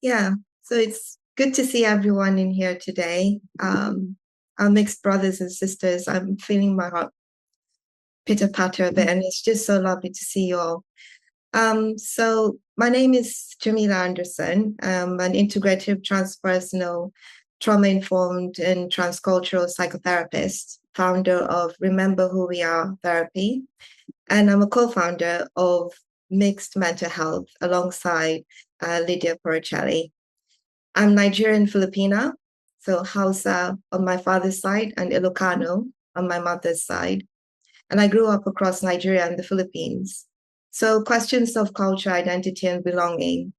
Yeah, so it's good to see everyone in here today. Our mixed brothers and sisters. I'm feeling my heart pitter patter a bit, and it's just so lovely to see you all. So my name is Jamila Anderson. I'm an integrative transpersonal, trauma-informed, and transcultural psychotherapist, founder of Remember Who We Are Therapy, and I'm a co-founder of Mixed Mental Health alongside Lydia Poricelli. I'm Nigerian Filipina, so Hausa on my father's side and Ilocano on my mother's side. And I grew up across Nigeria and the Philippines. So questions of culture, identity, and belonging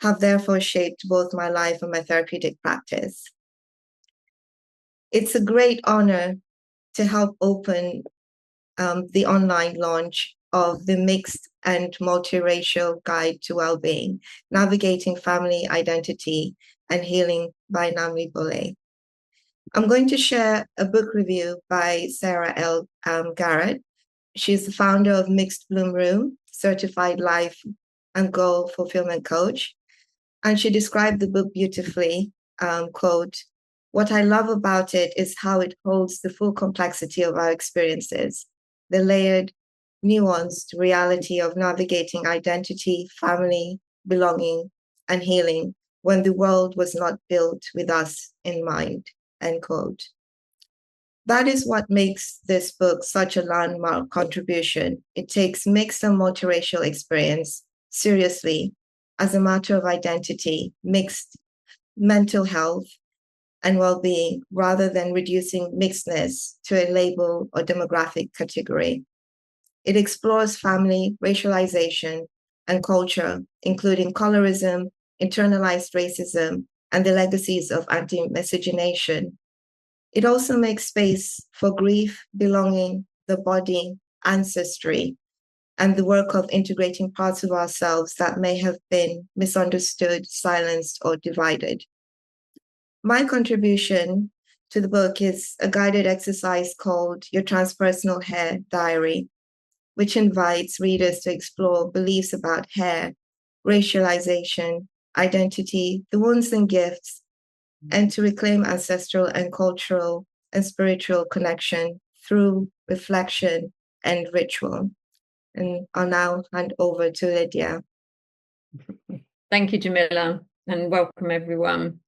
have therefore shaped both my life and my therapeutic practice. It's a great honor to help open the online launch of the Mixed and Multiracial Guide to Wellbeing, Navigating Family Identity and Healing by Namalee Bolle. I'm going to share a book review by Sarah L. Garrett. She's the founder of Mixed Bloom Room, certified life and goal fulfillment coach. And she described the book beautifully, quote, "What I love about it is how it holds the full complexity of our experiences, the layered, nuanced reality of navigating identity, family, belonging, and healing when the world was not built with us in mind," end quote. That is what makes this book such a landmark contribution. It takes mixed and multiracial experience seriously as a matter of identity, mixed mental health, and well-being, rather than reducing mixedness to a label or demographic category. It explores family, racialization, and culture, including colorism, internalized racism, and the legacies of anti-miscegenation. It also makes space for grief, belonging, the body, ancestry, and the work of integrating parts of ourselves that may have been misunderstood, silenced, or divided. My contribution to the book is a guided exercise called Your Transpersonal Hair Diary, which invites readers to explore beliefs about hair, racialization, identity, the wounds and gifts, and to reclaim ancestral and cultural and spiritual connection through reflection and ritual. And I'll now hand over to Lydia. Thank you, Jamila, and welcome everyone.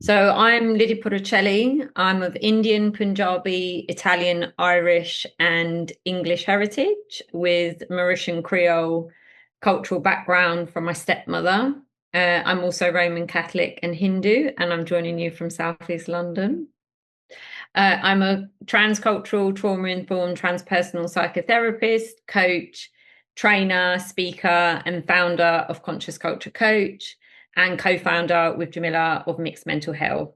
So I'm Lydia Poricelli. I'm of Indian, Punjabi, Italian, Irish, and English heritage with Mauritian Creole cultural background from my stepmother. I'm also Roman Catholic and Hindu, and I'm joining you from Southeast London. I'm a transcultural, trauma-informed, transpersonal psychotherapist, coach, trainer, speaker, and founder of Conscious Culture Coach, and co-founder with Jamila of Mixed Mental Health.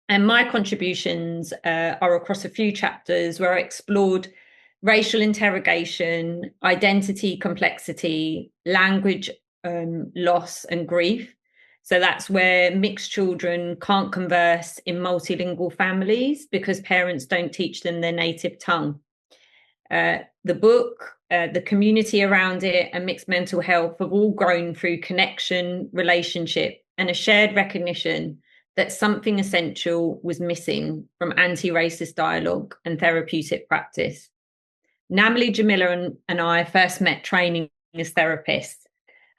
And my contributions are across a few chapters where I explored racial interrogation, identity complexity, language loss and grief. So that's where mixed children can't converse in multilingual families because parents don't teach them their native tongue. The book, the community around it, and mixed mental health have all grown through connection, relationship, and a shared recognition that something essential was missing from anti-racist dialogue and therapeutic practice. Namalee, Jamila, and I first met training as therapists.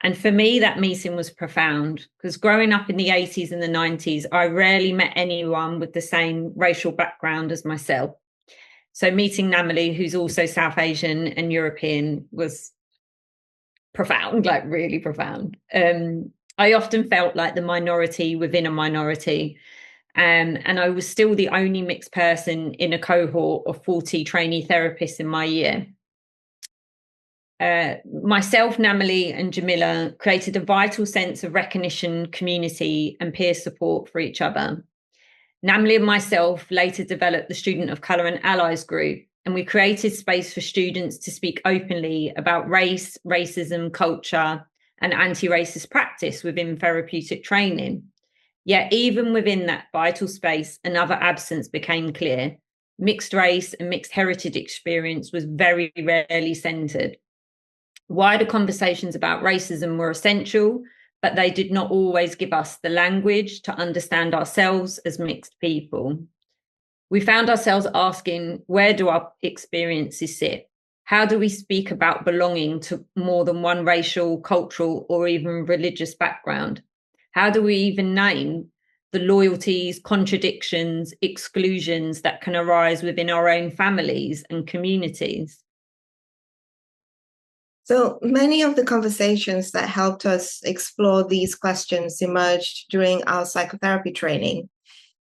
And for me, that meeting was profound because growing up in the 80s and the 90s, I rarely met anyone with the same racial background as myself. So meeting Namalee, who's also South Asian and European, was profound, like really profound. I often felt like the minority within a minority. And I was still the only mixed person in a cohort of 40 trainee therapists in my year. Myself, Namalee, and Jamila created a vital sense of recognition, community, and peer support for each other. Namalee and myself later developed the Student of Colour and Allies group, and we created space for students to speak openly about race, racism, culture, and anti-racist practice within therapeutic training. Yet even within that vital space, another absence became clear. Mixed race and mixed heritage experience was very rarely centred. Wider conversations about racism were essential, but they did not always give us the language to understand ourselves as mixed people. We found ourselves asking, where do our experiences sit? How do we speak about belonging to more than one racial, cultural, or even religious background? How do we even name the loyalties, contradictions, exclusions that can arise within our own families and communities? So many of the conversations that helped us explore these questions emerged during our psychotherapy training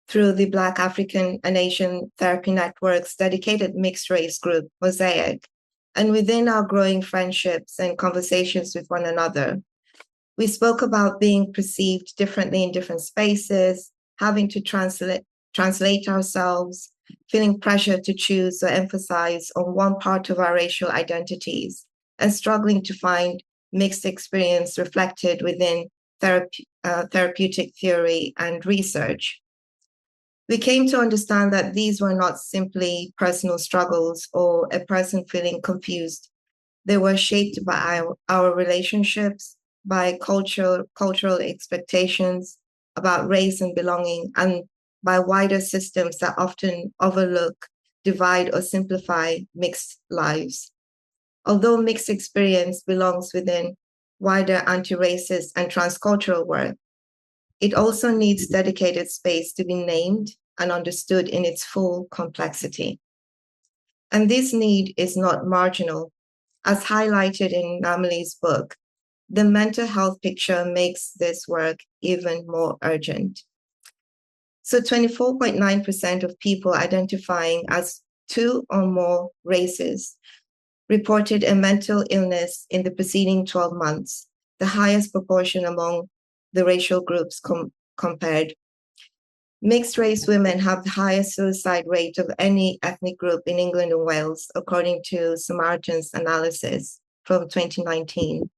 through the Black African and Asian Therapy Network's dedicated mixed race group, Mosaic, and within our growing friendships and conversations with one another. We spoke about being perceived differently in different spaces, having to translate ourselves, feeling pressure to choose or emphasize on one part of our racial identities, and struggling to find mixed experience reflected within therapeutic theory and research. We came to understand that these were not simply personal struggles or a person feeling confused. They were shaped by our relationships, by cultural expectations about race and belonging, and by wider systems that often overlook, divide, or simplify mixed lives. Although mixed experience belongs within wider anti-racist and transcultural work, it also needs dedicated space to be named and understood in its full complexity. And this need is not marginal. As highlighted in Namalee's book, the mental health picture makes this work even more urgent. So 24.9% of people identifying as two or more races reported a mental illness in the preceding 12 months, the highest proportion among the racial groups compared. Mixed race women have the highest suicide rate of any ethnic group in England and Wales, according to Samaritan's analysis from 2019.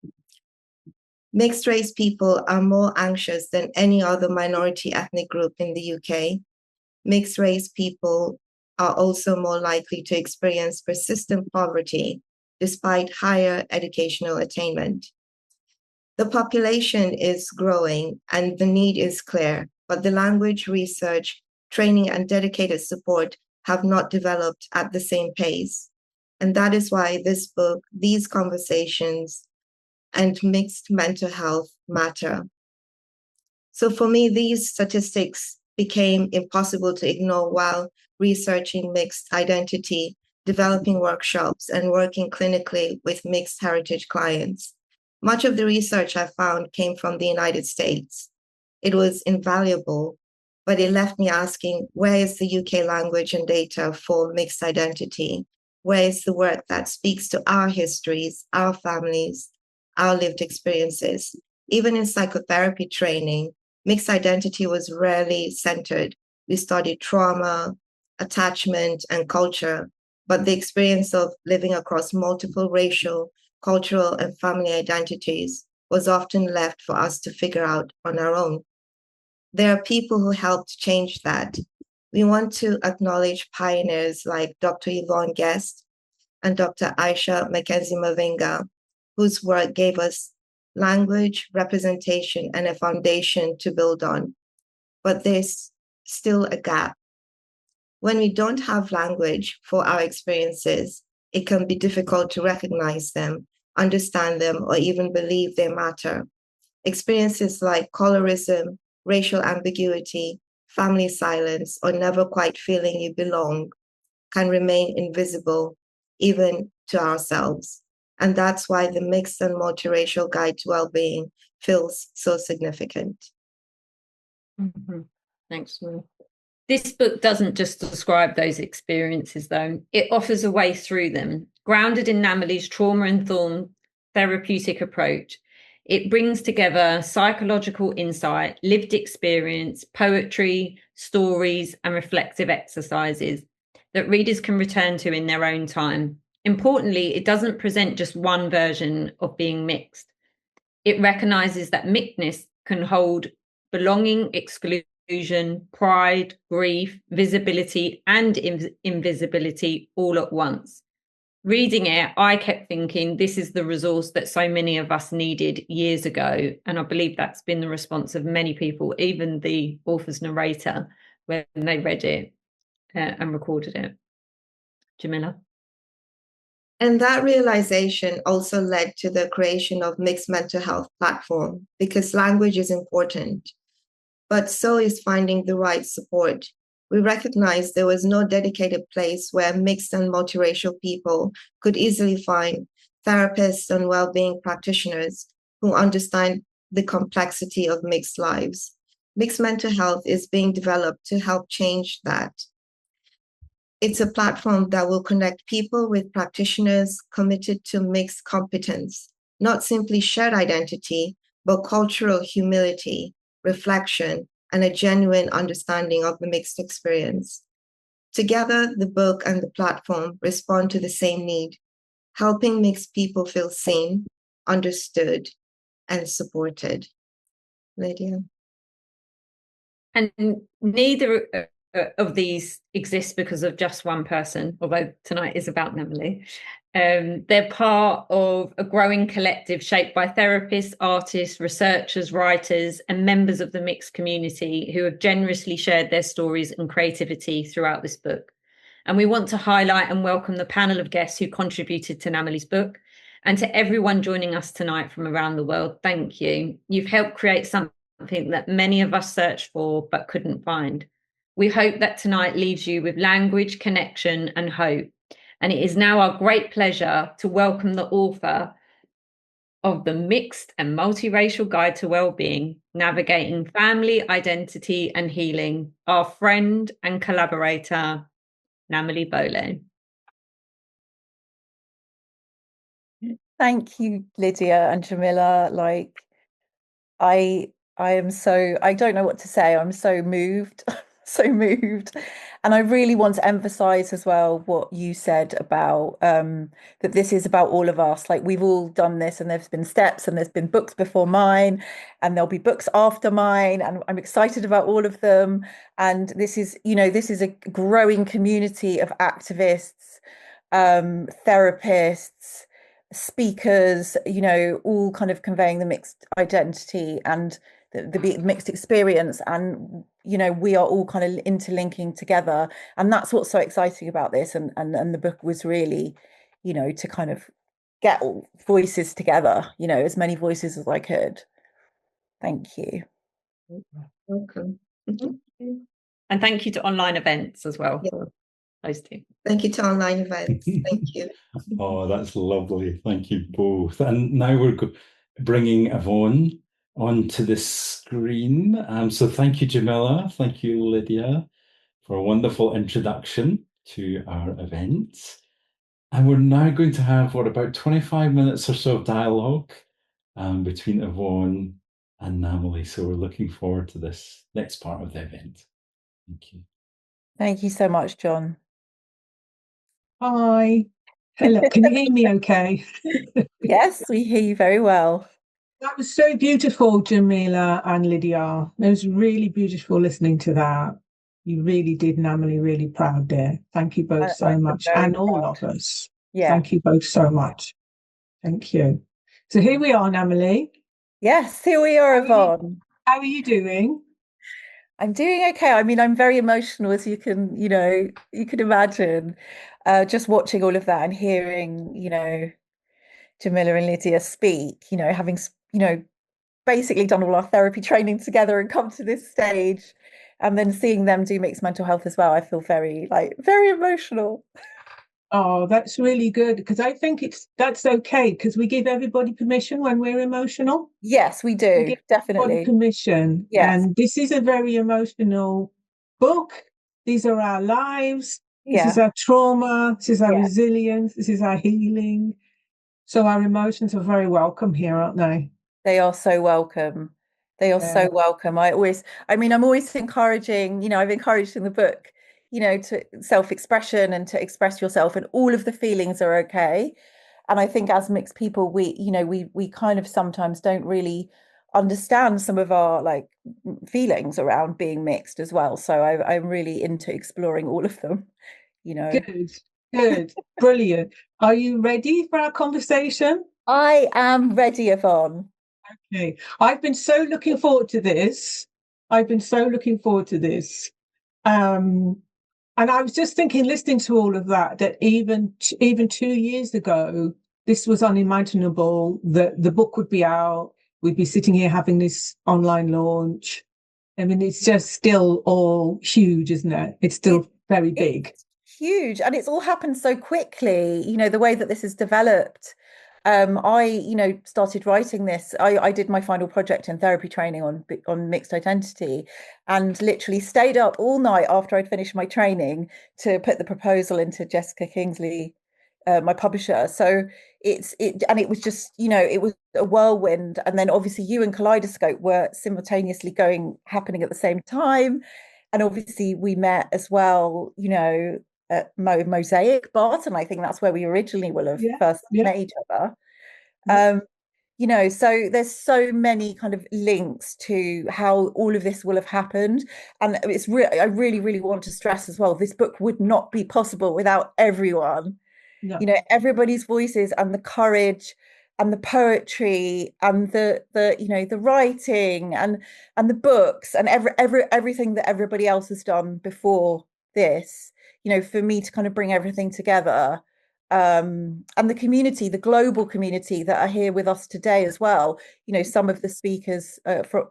Mixed race people are more anxious than any other minority ethnic group in the UK. Mixed race people are also more likely to experience persistent poverty despite higher educational attainment. The population is growing and the need is clear, but the language, research, training, and dedicated support have not developed at the same pace. And that is why this book, these conversations, and mixed mental health matter. So for me, these statistics became impossible to ignore while researching mixed identity, developing workshops, and working clinically with mixed heritage clients. Much of the research I found came from the United States. It was invaluable, but it left me asking, where is the UK language and data for mixed identity? Where is the work that speaks to our histories, our families, our lived experiences? Even in psychotherapy training, mixed identity was rarely centered. We studied trauma, attachment, and culture, but the experience of living across multiple racial, cultural, and family identities was often left for us to figure out on our own. There are people who helped change that. We want to acknowledge pioneers like Dr. Yvon Guest and Dr. Aisha Mackenzie Mavinga, whose work gave us language, representation, and a foundation to build on. But there's still a gap. When we don't have language for our experiences, it can be difficult to recognize them, understand them, or even believe they matter. Experiences like colorism, racial ambiguity, family silence, or never quite feeling you belong can remain invisible even to ourselves. And that's why the Mixed and Multiracial Guide to Wellbeing feels so significant. Mm-hmm. Thanks, Will. This book doesn't just describe those experiences, though. It offers a way through them, grounded in Namalee's trauma-informed therapeutic approach. It brings together psychological insight, lived experience, poetry, stories, and reflective exercises that readers can return to in their own time. Importantly, it doesn't present just one version of being mixed. It recognizes that mixedness can hold belonging, exclusion, pride, grief, visibility, and invisibility all at once. reading it, I kept thinking this is the resource that so many of us needed years ago. And I believe that's been the response of many people, even the author's narrator, when they read it and recorded it. Jamila? And that realization also led to the creation of Mixed Mental Health Platform, because language is important, but so is finding the right support. We recognized there was no dedicated place where mixed and multiracial people could easily find therapists and well-being practitioners who understand the complexity of mixed lives. Mixed mental health is being developed to help change that. It's a platform that will connect people with practitioners committed to mixed competence, not simply shared identity, but cultural humility, reflection, and a genuine understanding of the mixed experience. Together, the book and the platform respond to the same need, helping mixed people feel seen, understood, and supported. Lydia? And neither of these exist because of just one person, although tonight is about Namalee. They're part of a growing collective shaped by therapists, artists, researchers, writers, and members of the mixed community who have generously shared their stories and creativity throughout this book. And we want to highlight and welcome the panel of guests who contributed to Namalee's book. And to everyone joining us tonight from around the world, thank you. You've helped create something that many of us searched for but couldn't find. We hope that tonight leaves you with language, connection, and hope. And it is now our great pleasure to welcome the author of the Mixed and Multiracial Guide to Wellbeing, Navigating Family, Identity and Healing, our friend and collaborator, Namalee Bolle. Thank you, Lydia and Jamila. I am so, I don't know what to say. I'm so moved, so moved. And I really want to emphasize as well what you said about that this is about all of us. Like, we've all done this, and there's been steps, and there's been books before mine, and there'll be books after mine, and I'm excited about all of them. And this is, this is a growing community of activists, therapists, speakers, all kind of conveying the mixed identity and the mixed experience. And we are all kind of interlinking together, and that's what's so exciting about this. And the book was really, to kind of get all voices together, as many voices as I could. Thank you. Welcome. And thank you to Online Events as well for hosting. Thank you to Online Events. Thank you. Oh, that's lovely. Thank you both. And now we're bringing Yvonne onto the screen. So thank you, Jamila. Thank you, Lydia, for a wonderful introduction to our event. And we're now going to have, about 25 minutes or so of dialogue between Yvonne and Namalee. So we're looking forward to this next part of the event. Thank you. Thank you so much, John. Hi. Hello. Can you hear me okay? Yes, we hear you very well. That was so beautiful, Jamila and Lydia. It was really beautiful listening to that. You really did Namalee really proud there. Thank you both so much, and all of us. Yeah. Thank you both so much. Thank you. So here we are, Namalee. Yes, here we are, Yvonne. How are you doing? I'm doing okay. I mean, I'm very emotional, as you can imagine, just watching all of that and hearing, Jamila and Lydia speak, having, basically done all our therapy training together and come to this stage, and then seeing them do mixed mental health as well. I feel very emotional. Oh, that's really good, because I think that's okay, because we give everybody permission when we're emotional. Yes, we do. We give Definitely permission. Yes. And this is a very emotional book. These are our lives. This is our trauma. This is our resilience. This is our healing. So our emotions are very welcome here, aren't they? They are so welcome. They are so welcome. I'm always encouraging, I've encouraged in the book, to self-expression and to express yourself, and all of the feelings are okay. And I think as mixed people, we kind of sometimes don't really understand some of our feelings around being mixed as well. So I'm really into exploring all of them, Good. Good. Brilliant. Are you ready for our conversation? I am ready, Yvonne. Okay. I've been so looking forward to this. I've been so looking forward to this. And I was just thinking, listening to all of that, that even 2 years ago, this was unimaginable, that the book would be out, we'd be sitting here having this online launch. I mean, it's just still all huge, isn't it? It's still very big. It's huge, and it's all happened so quickly, you know, the way that this has developed. I started writing this. I did my final project in therapy training on mixed identity, and literally stayed up all night after I'd finished my training to put the proposal into Jessica Kingsley, my publisher. So it was just, it was a whirlwind. And then obviously you and Kaleidoscope were simultaneously happening at the same time. And obviously we met as well, at Mosaic Barton. I think that's where we originally will have first met each other. So there's so many kind of links to how all of this will have happened. And I really, really want to stress as well, this book would not be possible without everyone. No. Everybody's voices and the courage and the poetry and the writing and the books and everything that everybody else has done before this, for me to kind of bring everything together. And the community, the global community that are here with us today as well. Some of the speakers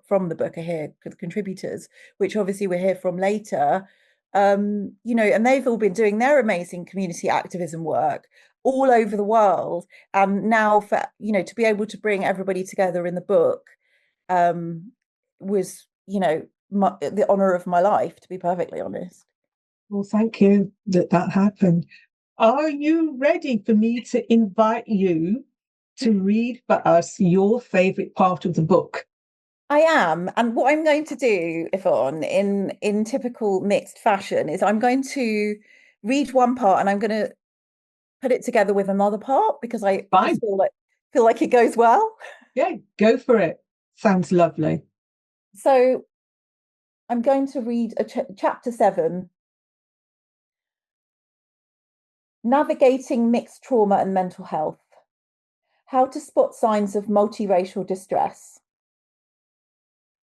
from the book are here, the contributors, which obviously we'll hear from later. And they've all been doing their amazing community activism work all over the world. And now to be able to bring everybody together in the book was, the honor of my life, to be perfectly honest. Well, thank you that happened. Are you ready for me to invite you to read for us your favorite part of the book? I am. And what I'm going to do, Yvonne, in typical mixed fashion, is I'm going to read one part and I'm going to put it together with another part because I just feel like it goes well. Yeah, go for it. Sounds lovely. So I'm going to read chapter 7, Navigating Mixed Trauma and Mental Health. How to spot signs of multiracial distress.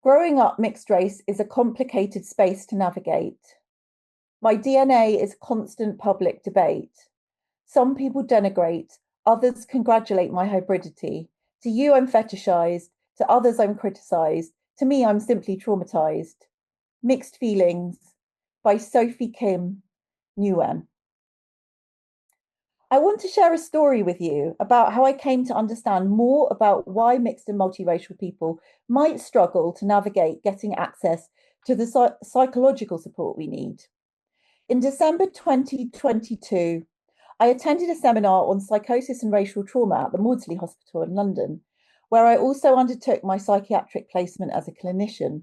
Growing up mixed race is a complicated space to navigate. My DNA is constant public debate. Some people denigrate, others congratulate my hybridity. To you, I'm fetishized. To others, I'm criticized. To me, I'm simply traumatized. Mixed Feelings by Sophie Kim Nguyen. I want to share a story with you about how I came to understand more about why mixed and multiracial people might struggle to navigate getting access to the psychological support we need. In December 2022, I attended a seminar on psychosis and racial trauma at the Maudsley Hospital in London, where I also undertook my psychiatric placement as a clinician.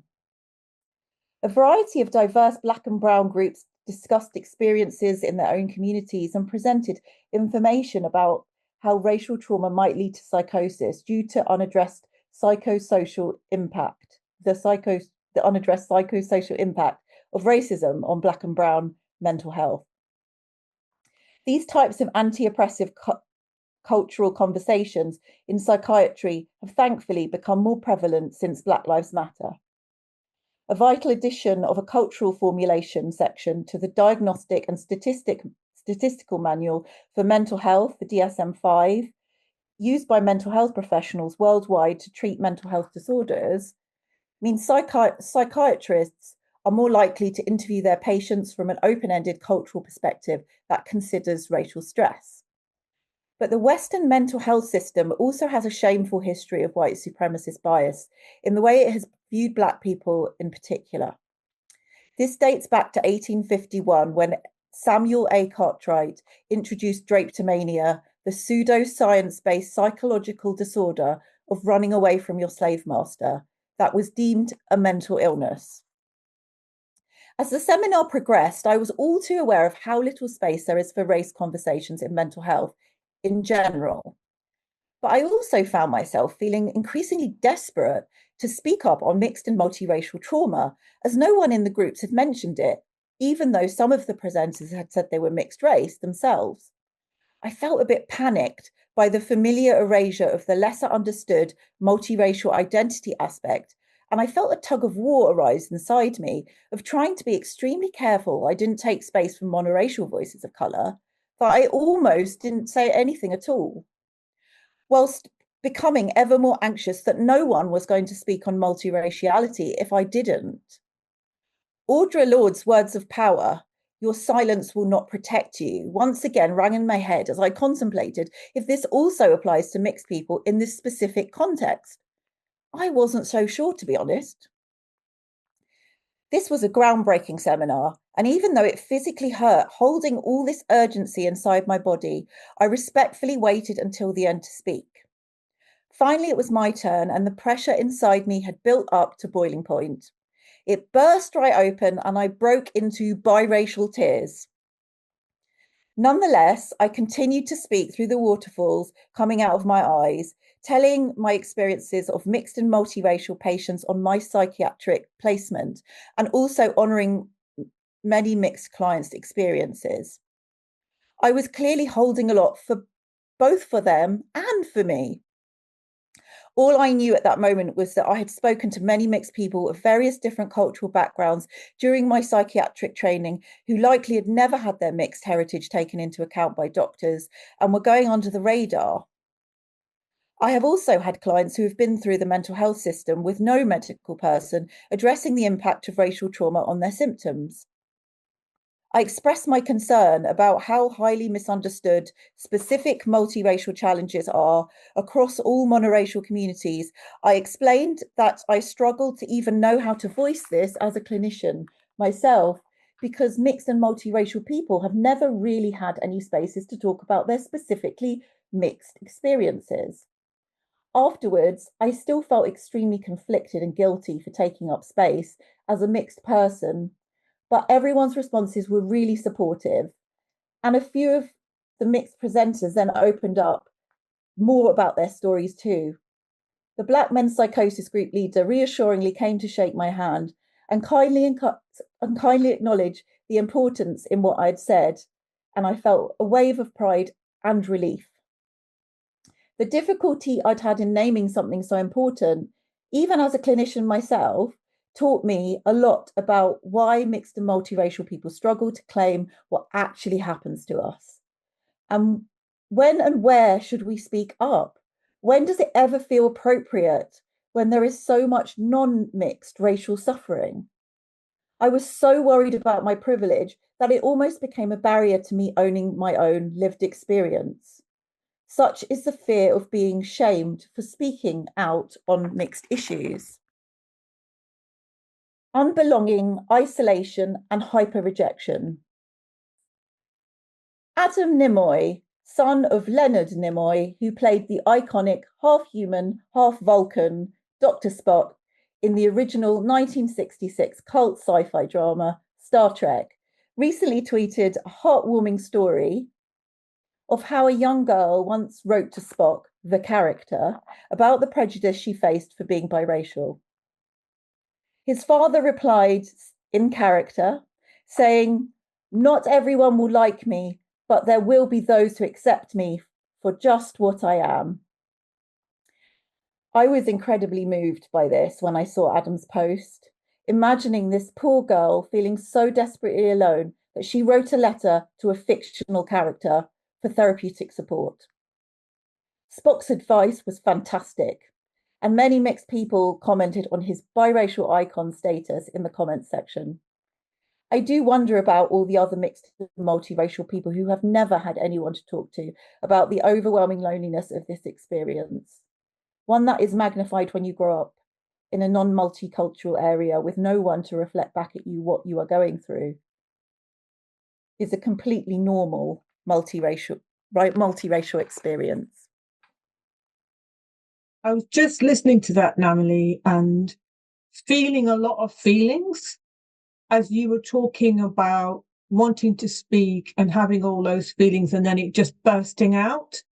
A variety of diverse Black and Brown groups discussed experiences in their own communities and presented information about how racial trauma might lead to psychosis due to unaddressed psychosocial impact, the unaddressed psychosocial impact of racism on Black and Brown mental health. These types of anti-oppressive cultural conversations in psychiatry have thankfully become more prevalent since Black Lives Matter. A vital addition of a cultural formulation section to the Diagnostic and Statistical Manual for Mental Health, the DSM-5, used by mental health professionals worldwide to treat mental health disorders, means psychiatrists are more likely to interview their patients from an open-ended cultural perspective that considers racial stress. But the Western mental health system also has a shameful history of white supremacist bias in the way it has viewed Black people in particular. This dates back to 1851 when Samuel A. Cartwright introduced drapetomania, the pseudo-science-based psychological disorder of running away from your slave master that was deemed a mental illness. As the seminar progressed, I was all too aware of how little space there is for race conversations in mental health in general. But I also found myself feeling increasingly desperate to speak up on mixed and multiracial trauma, as no one in the groups had mentioned it even though some of the presenters had said they were mixed race themselves. I felt a bit panicked by the familiar erasure of the lesser understood multiracial identity aspect, and I felt a tug of war arise inside me of trying to be extremely careful I didn't take space from monoracial voices of colour, that I almost didn't say anything at all, whilst becoming ever more anxious that no one was going to speak on multiraciality if I didn't. Audre Lorde's words of power, "Your silence will not protect you," once again rang in my head as I contemplated if this also applies to mixed people in this specific context. I wasn't so sure, to be honest. This was a groundbreaking seminar, and even though it physically hurt holding all this urgency inside my body, I respectfully waited until the end to speak. Finally, it was my turn, and the pressure inside me had built up to boiling point. It burst right open, and I broke into biracial tears. Nonetheless, I continued to speak through the waterfalls coming out of my eyes, telling my experiences of mixed and multiracial patients on my psychiatric placement, and also honouring many mixed clients' experiences. I was clearly holding a lot for both for them and for me. All I knew at that moment was that I had spoken to many mixed people of various different cultural backgrounds during my psychiatric training who likely had never had their mixed heritage taken into account by doctors and were going under the radar. I have also had clients who have been through the mental health system with no medical person addressing the impact of racial trauma on their symptoms. I expressed my concern about how highly misunderstood specific multiracial challenges are across all monoracial communities. I explained that I struggled to even know how to voice this as a clinician myself, because mixed and multiracial people have never really had any spaces to talk about their specifically mixed experiences. Afterwards, I still felt extremely conflicted and guilty for taking up space as a mixed person, but everyone's responses were really supportive. And a few of the mixed presenters then opened up more about their stories too. The Black Men's Psychosis Group leader reassuringly came to shake my hand and kindly acknowledge the importance in what I'd said, and I felt a wave of pride and relief. The difficulty I'd had in naming something so important, even as a clinician myself, taught me a lot about why mixed and multiracial people struggle to claim what actually happens to us. And when and where should we speak up? When does it ever feel appropriate when there is so much non-mixed racial suffering? I was so worried about my privilege that it almost became a barrier to me owning my own lived experience. Such is the fear of being shamed for speaking out on mixed issues. Unbelonging, isolation, and hyper-rejection. Adam Nimoy, son of Leonard Nimoy, who played the iconic half-human, half-Vulcan Dr. Spock in the original 1966 cult sci-fi drama Star Trek, recently tweeted a heartwarming story of how a young girl once wrote to Spock, the character, about the prejudice she faced for being biracial. His father replied in character, saying, "Not everyone will like me, but there will be those who accept me for just what I am." I was incredibly moved by this when I saw Adam's post, imagining this poor girl feeling so desperately alone that she wrote a letter to a fictional character for therapeutic support. Spock's advice was fantastic, and many mixed people commented on his biracial icon status in the comments section. I do wonder about all the other mixed and multiracial people who have never had anyone to talk to about the overwhelming loneliness of this experience, one that is magnified when you grow up in a non-multicultural area with no one to reflect back at you what you are going through. Is a completely normal multiracial experience. I was just listening to that, Namalee, and feeling a lot of feelings as you were talking about wanting to speak and having all those feelings and then it just bursting out.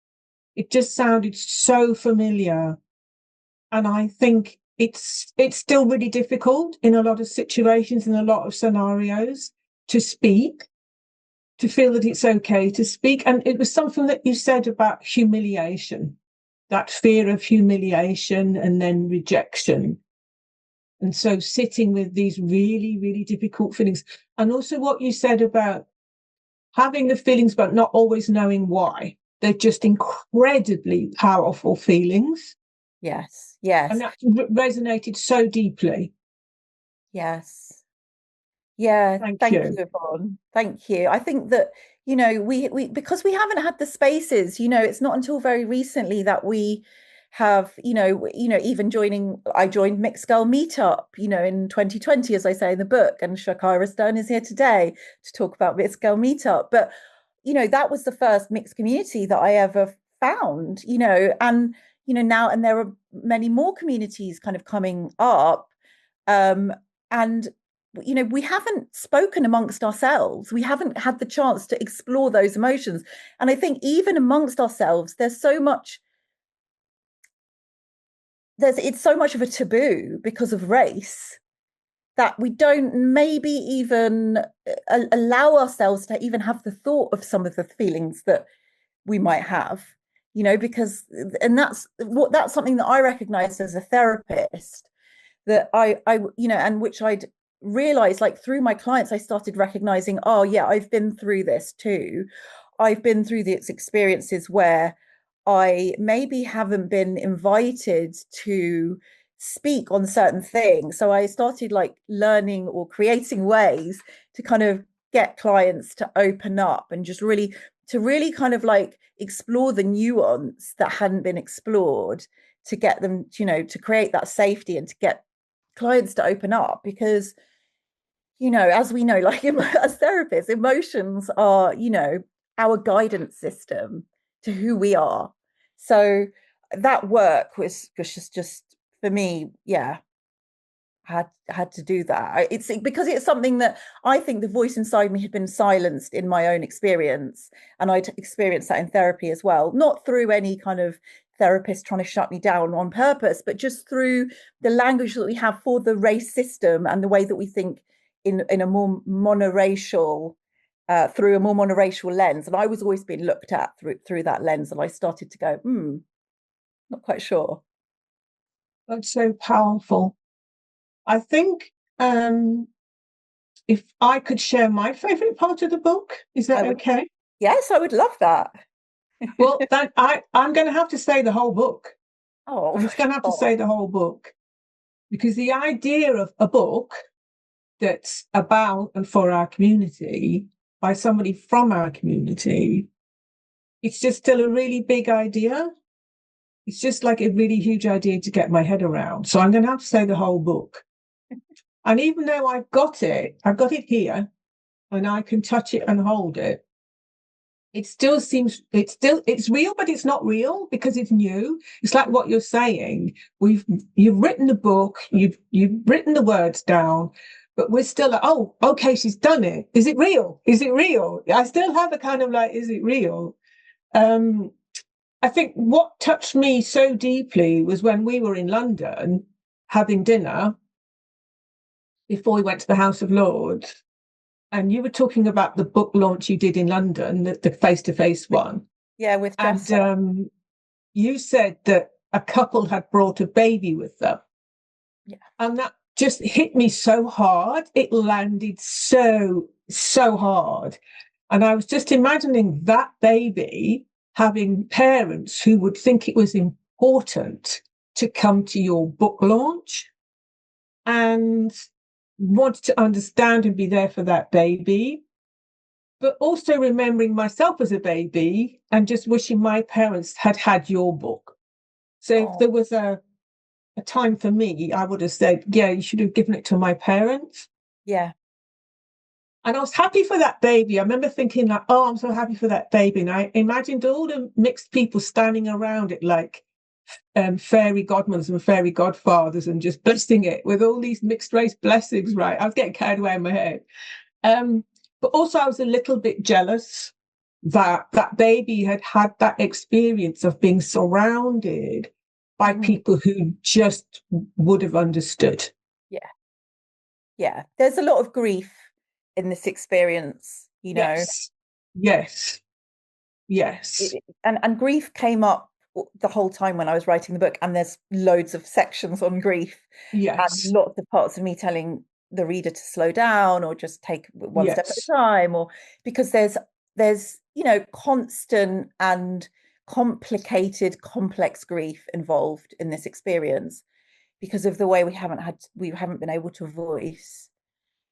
It just sounded so familiar. And I think it's still really difficult in a lot of situations, in a lot of scenarios, to speak, to feel that it's okay to speak. And it was something that you said about humiliation, that fear of humiliation and then rejection. And so sitting with these really, really difficult feelings. And also what you said about having the feelings but not always knowing why. They're just incredibly powerful feelings. Yes, yes. And that resonated so deeply. Yes. Yeah, thank you, you, Yvonne. Thank you. I think that, you know, we because we haven't had the spaces, you know, it's not until very recently that we have, even I joined Mixed Girl Meetup, in 2020, as I say in the book, and Shakira Stern is here today to talk about Mixed Girl Meetup. But, that was the first mixed community that I ever found, and, now, and there are many more communities kind of coming up. And, we haven't spoken amongst ourselves. We haven't had the chance to explore those emotions. And I think even amongst ourselves, it's so much of a taboo because of race that we don't maybe even allow ourselves to even have the thought of some of the feelings that we might have, because, and that's something that I recognize as a therapist, that I and which I'd realized, like, through my clients, I started recognizing, oh yeah, I've been through this too. I've been through these experiences where I maybe haven't been invited to speak on certain things. So I started like learning or creating ways to kind of get clients to open up and just really kind of like explore the nuance that hadn't been explored, to get them, to create that safety and to get clients to open up. Because, as we know, like as therapists, emotions are, our guidance system to who we are. So that work was just for me, had to do that. It's because it's something that I think the voice inside me had been silenced in my own experience, and I'd experienced that in therapy as well, not through any kind of therapist trying to shut me down on purpose, but just through the language that we have for the race system and the way that we think in a more monoracial, through a more monoracial lens. And I was always being looked at through that lens, and I started to go, not quite sure. That's so powerful. I think if I could share my favorite part of the book, is that okay? Yes, I would love that. Well, then I'm going to have to say the whole book. Oh, I'm just going to have to say the whole book, because the idea of a book that's about and for our community by somebody from our community, it's just still a really big idea. It's just like a really huge idea to get my head around. So I'm going to have to say the whole book. And even though I've got it here and I can touch it and hold it, it still seems, it's real, but it's not real because it's new. It's like what you're saying. You've written the book, you've written the words down, but we're still like, oh, okay, she's done it. Is it real? Is it real? I still have a kind of like, is it real? I think what touched me so deeply was when we were in London having dinner before we went to the House of Lords, and you were talking about the book launch you did in London, the face-to-face one. Yeah, with Jessica. And you said that a couple had brought a baby with them. Yeah. And that just hit me so hard. It landed so hard. And I was just imagining that baby having parents who would think it was important to come to your book launch and wanted to understand and be there for that baby, but also remembering myself as a baby and just wishing my parents had had your book. So if there was a time for me, I would have said, yeah, you should have given it to my parents. Yeah. And I was happy for that baby. I remember thinking like, oh, I'm so happy for that baby. And I imagined all the mixed people standing around it like fairy godmothers and fairy godfathers and just blessing it with all these mixed race blessings, right? I was getting carried away in my head. But also I was a little bit jealous that that baby had had that experience of being surrounded by people who just would have understood. Yeah. Yeah. There's a lot of grief in this experience, you know. Yes. And grief came up the whole time when I was writing the book, and there's loads of sections on grief, and lots of parts of me telling the reader to slow down or just take one step at a time, or because there's you know, constant and complicated, complex grief involved in this experience because of the way we haven't been able to voice,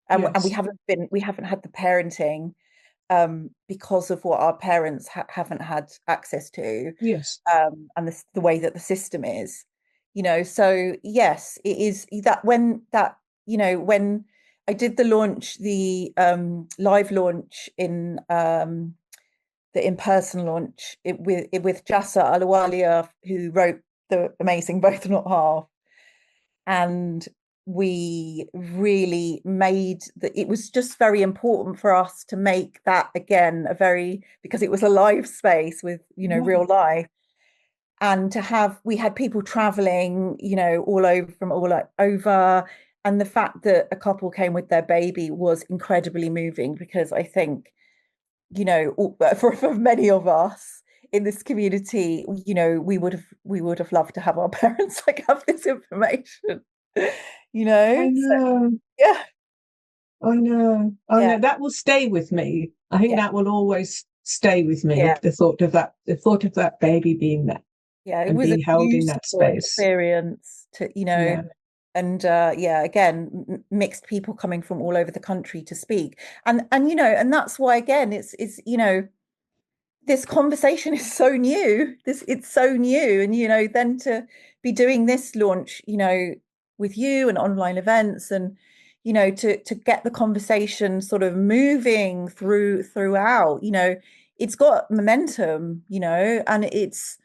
and we haven't had the parenting because of what our parents haven't had access to, and the way that the system is, you know. So yes, it is that when you know, when I did the launch, the live launch in the in-person launch with Jasa Alawalia, who wrote the amazing Both Not Half, and we really made that, it was just very important for us to make that again because it was a live space with, you know, real life, and we had people traveling, you know, all over, and the fact that a couple came with their baby was incredibly moving, because I think, you know, for many of us in this community, you know, we would have loved to have our parents like have this information. You know, I know. So, I know. That will stay with me. I think that will always stay with me. The thought of that baby being there. It and was being a held in that space. Experience to, you know, and again, mixed people coming from all over the country to speak, and you know, and that's why again, it's you know, this conversation is so new. It's so new, and you know, then to be doing this launch, you know, with you and online events, and you know, to get the conversation sort of moving throughout, you know, it's got momentum, you know, and it's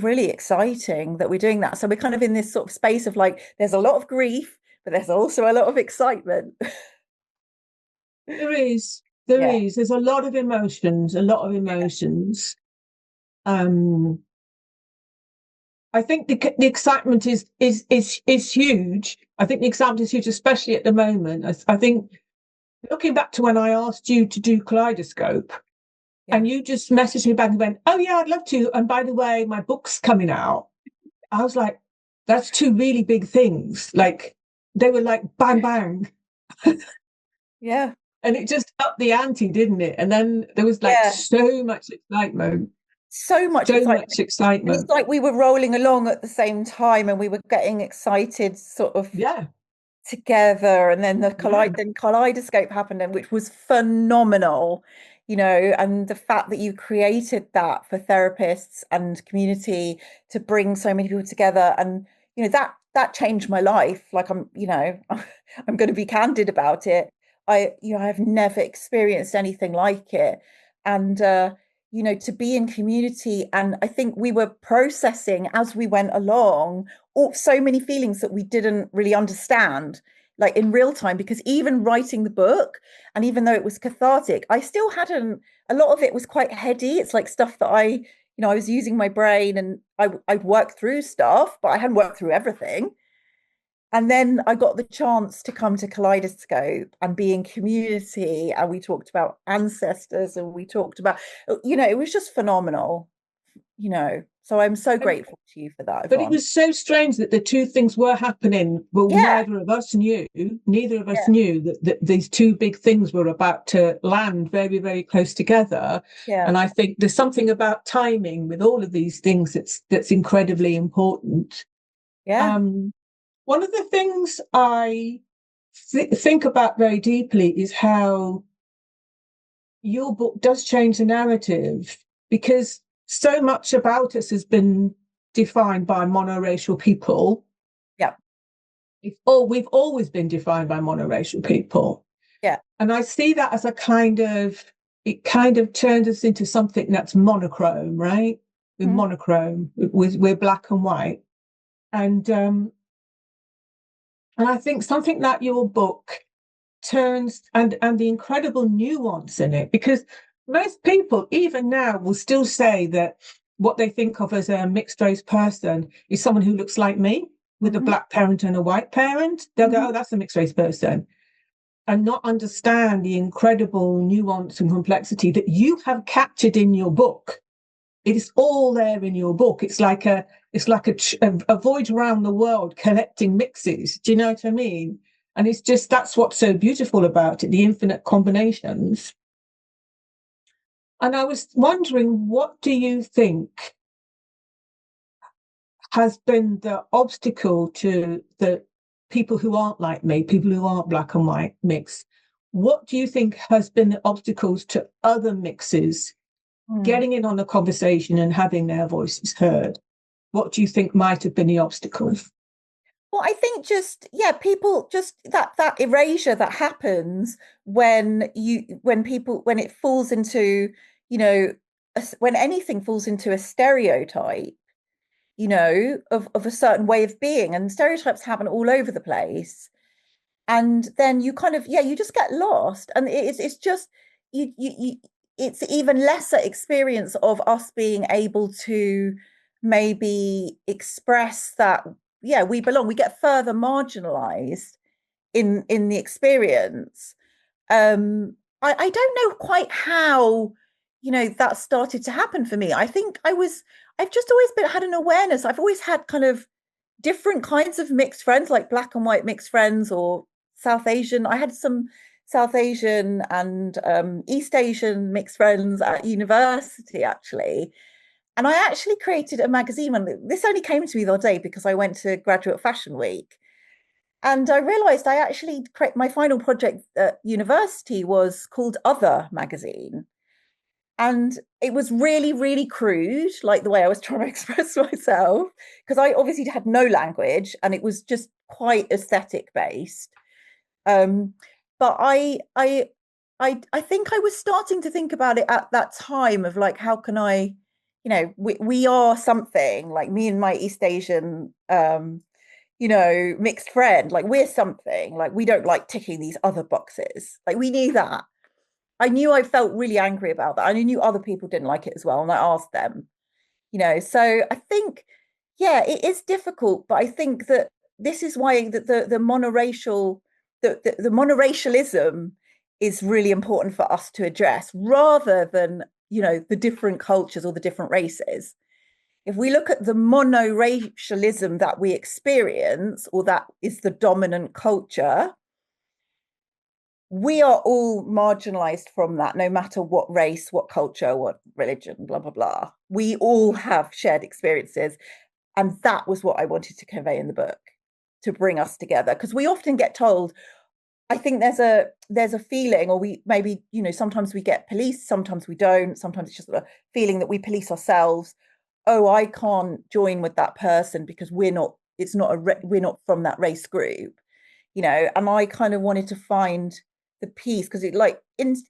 really exciting that we're doing that. So we're kind of in this sort of space of like, there's a lot of grief, but there's also a lot of excitement. There is. There's a lot of emotions. I think the excitement is huge. I think the excitement is huge, especially at the moment. I think looking back to when I asked you to do Kaleidoscope, and you just messaged me back and went, "Oh yeah, I'd love to. And by the way, my book's coming out." I was like, "That's two really big things." Like they were like bang bang. And it just upped the ante, didn't it? And then there was like so much excitement. So much excitement. It's like we were rolling along at the same time, and we were getting excited sort of together, and then the Kaleidoscope happened, and which was phenomenal, you know, and the fact that you created that for therapists and community to bring so many people together, and you know, that changed my life. Like, I'm, you know, I'm going to be candid about it. I've never experienced anything like it, and you know, to be in community, and I think we were processing as we went along so many feelings that we didn't really understand, like in real time, because even writing the book, and even though it was cathartic, I still hadn't, a lot of it was quite heady. It's like stuff that I was using my brain, and I'd worked through stuff, but I hadn't worked through everything. And then I got the chance to come to Kaleidoscope and be in community, and we talked about ancestors, and we talked about, you know, it was just phenomenal, you know. So I'm so grateful to you for that, Yvonne. But it was so strange that the two things were happening. Well, neither of us knew that these two big things were about to land very, very close together. And I think there's something about timing with all of these things that's incredibly important. One of the things I think about very deeply is how your book does change the narrative, because so much about us has been defined by monoracial people. We've always been defined by monoracial people. And I see that as it kind of turns us into something that's monochrome, right? We're monochrome. We're black and white. And I think something that your book turns, and the incredible nuance in it, because most people, even now, will still say that what they think of as a mixed race person is someone who looks like me with a black parent and a white parent. They'll go, "Oh, that's a mixed race person." and not understand the incredible nuance and complexity that you have captured in your book. It is all there in your book. It's like a voyage around the world collecting mixes. Do you know what I mean? And it's just, that's what's so beautiful about it, the infinite combinations. And I was wondering, what do you think has been the obstacle to the people who aren't like me, people who aren't black and white mixed? What do you think has been the obstacles to other mixes getting in on the conversation and having their voices heard? What do you think might have been the obstacles? Well, I think people just that erasure that happens when it falls into, when anything falls into a stereotype, of a certain way of being, and stereotypes happen all over the place. And then you kind of, you just get lost. And it's just, it's even lesser experience of us being able to maybe express that, we belong. We get further marginalized in the experience. I don't know quite how, that started to happen for me. I think I've just always had an awareness. I've always had kind of different kinds of mixed friends, like black and white mixed friends, or South Asian. I had some South Asian and East Asian mixed friends at university, actually. And I actually created a magazine. And this only came to me the other day because I went to Graduate Fashion Week. And I realized I actually my final project at university was called Other Magazine. And it was really, really crude, like the way I was trying to express myself, because I obviously had no language and it was just quite aesthetic based. But I think I was starting to think about it at that time of like, how can I, we are something, like me and my East Asian, mixed friend, like we're something, like we don't like ticking these other boxes. Like we knew that. I knew I felt really angry about that. I knew other people didn't like it as well. And I asked them, so I think, it is difficult, but I think that this is why the monoracial, the monoracialism is really important for us to address, rather than, the different cultures or the different races. If we look at the monoracialism that we experience, or that is the dominant culture, we are all marginalized from that, no matter what race, what culture, what religion, blah, blah, blah. We all have shared experiences. And that was what I wanted to convey in the book, to bring us together. Because we often get told, I think there's a feeling, or we maybe, sometimes we get policed, sometimes we don't. Sometimes it's just a feeling that we police ourselves. Oh, I can't join with that person because we're not from that race group, and I kind of wanted to find the peace, because it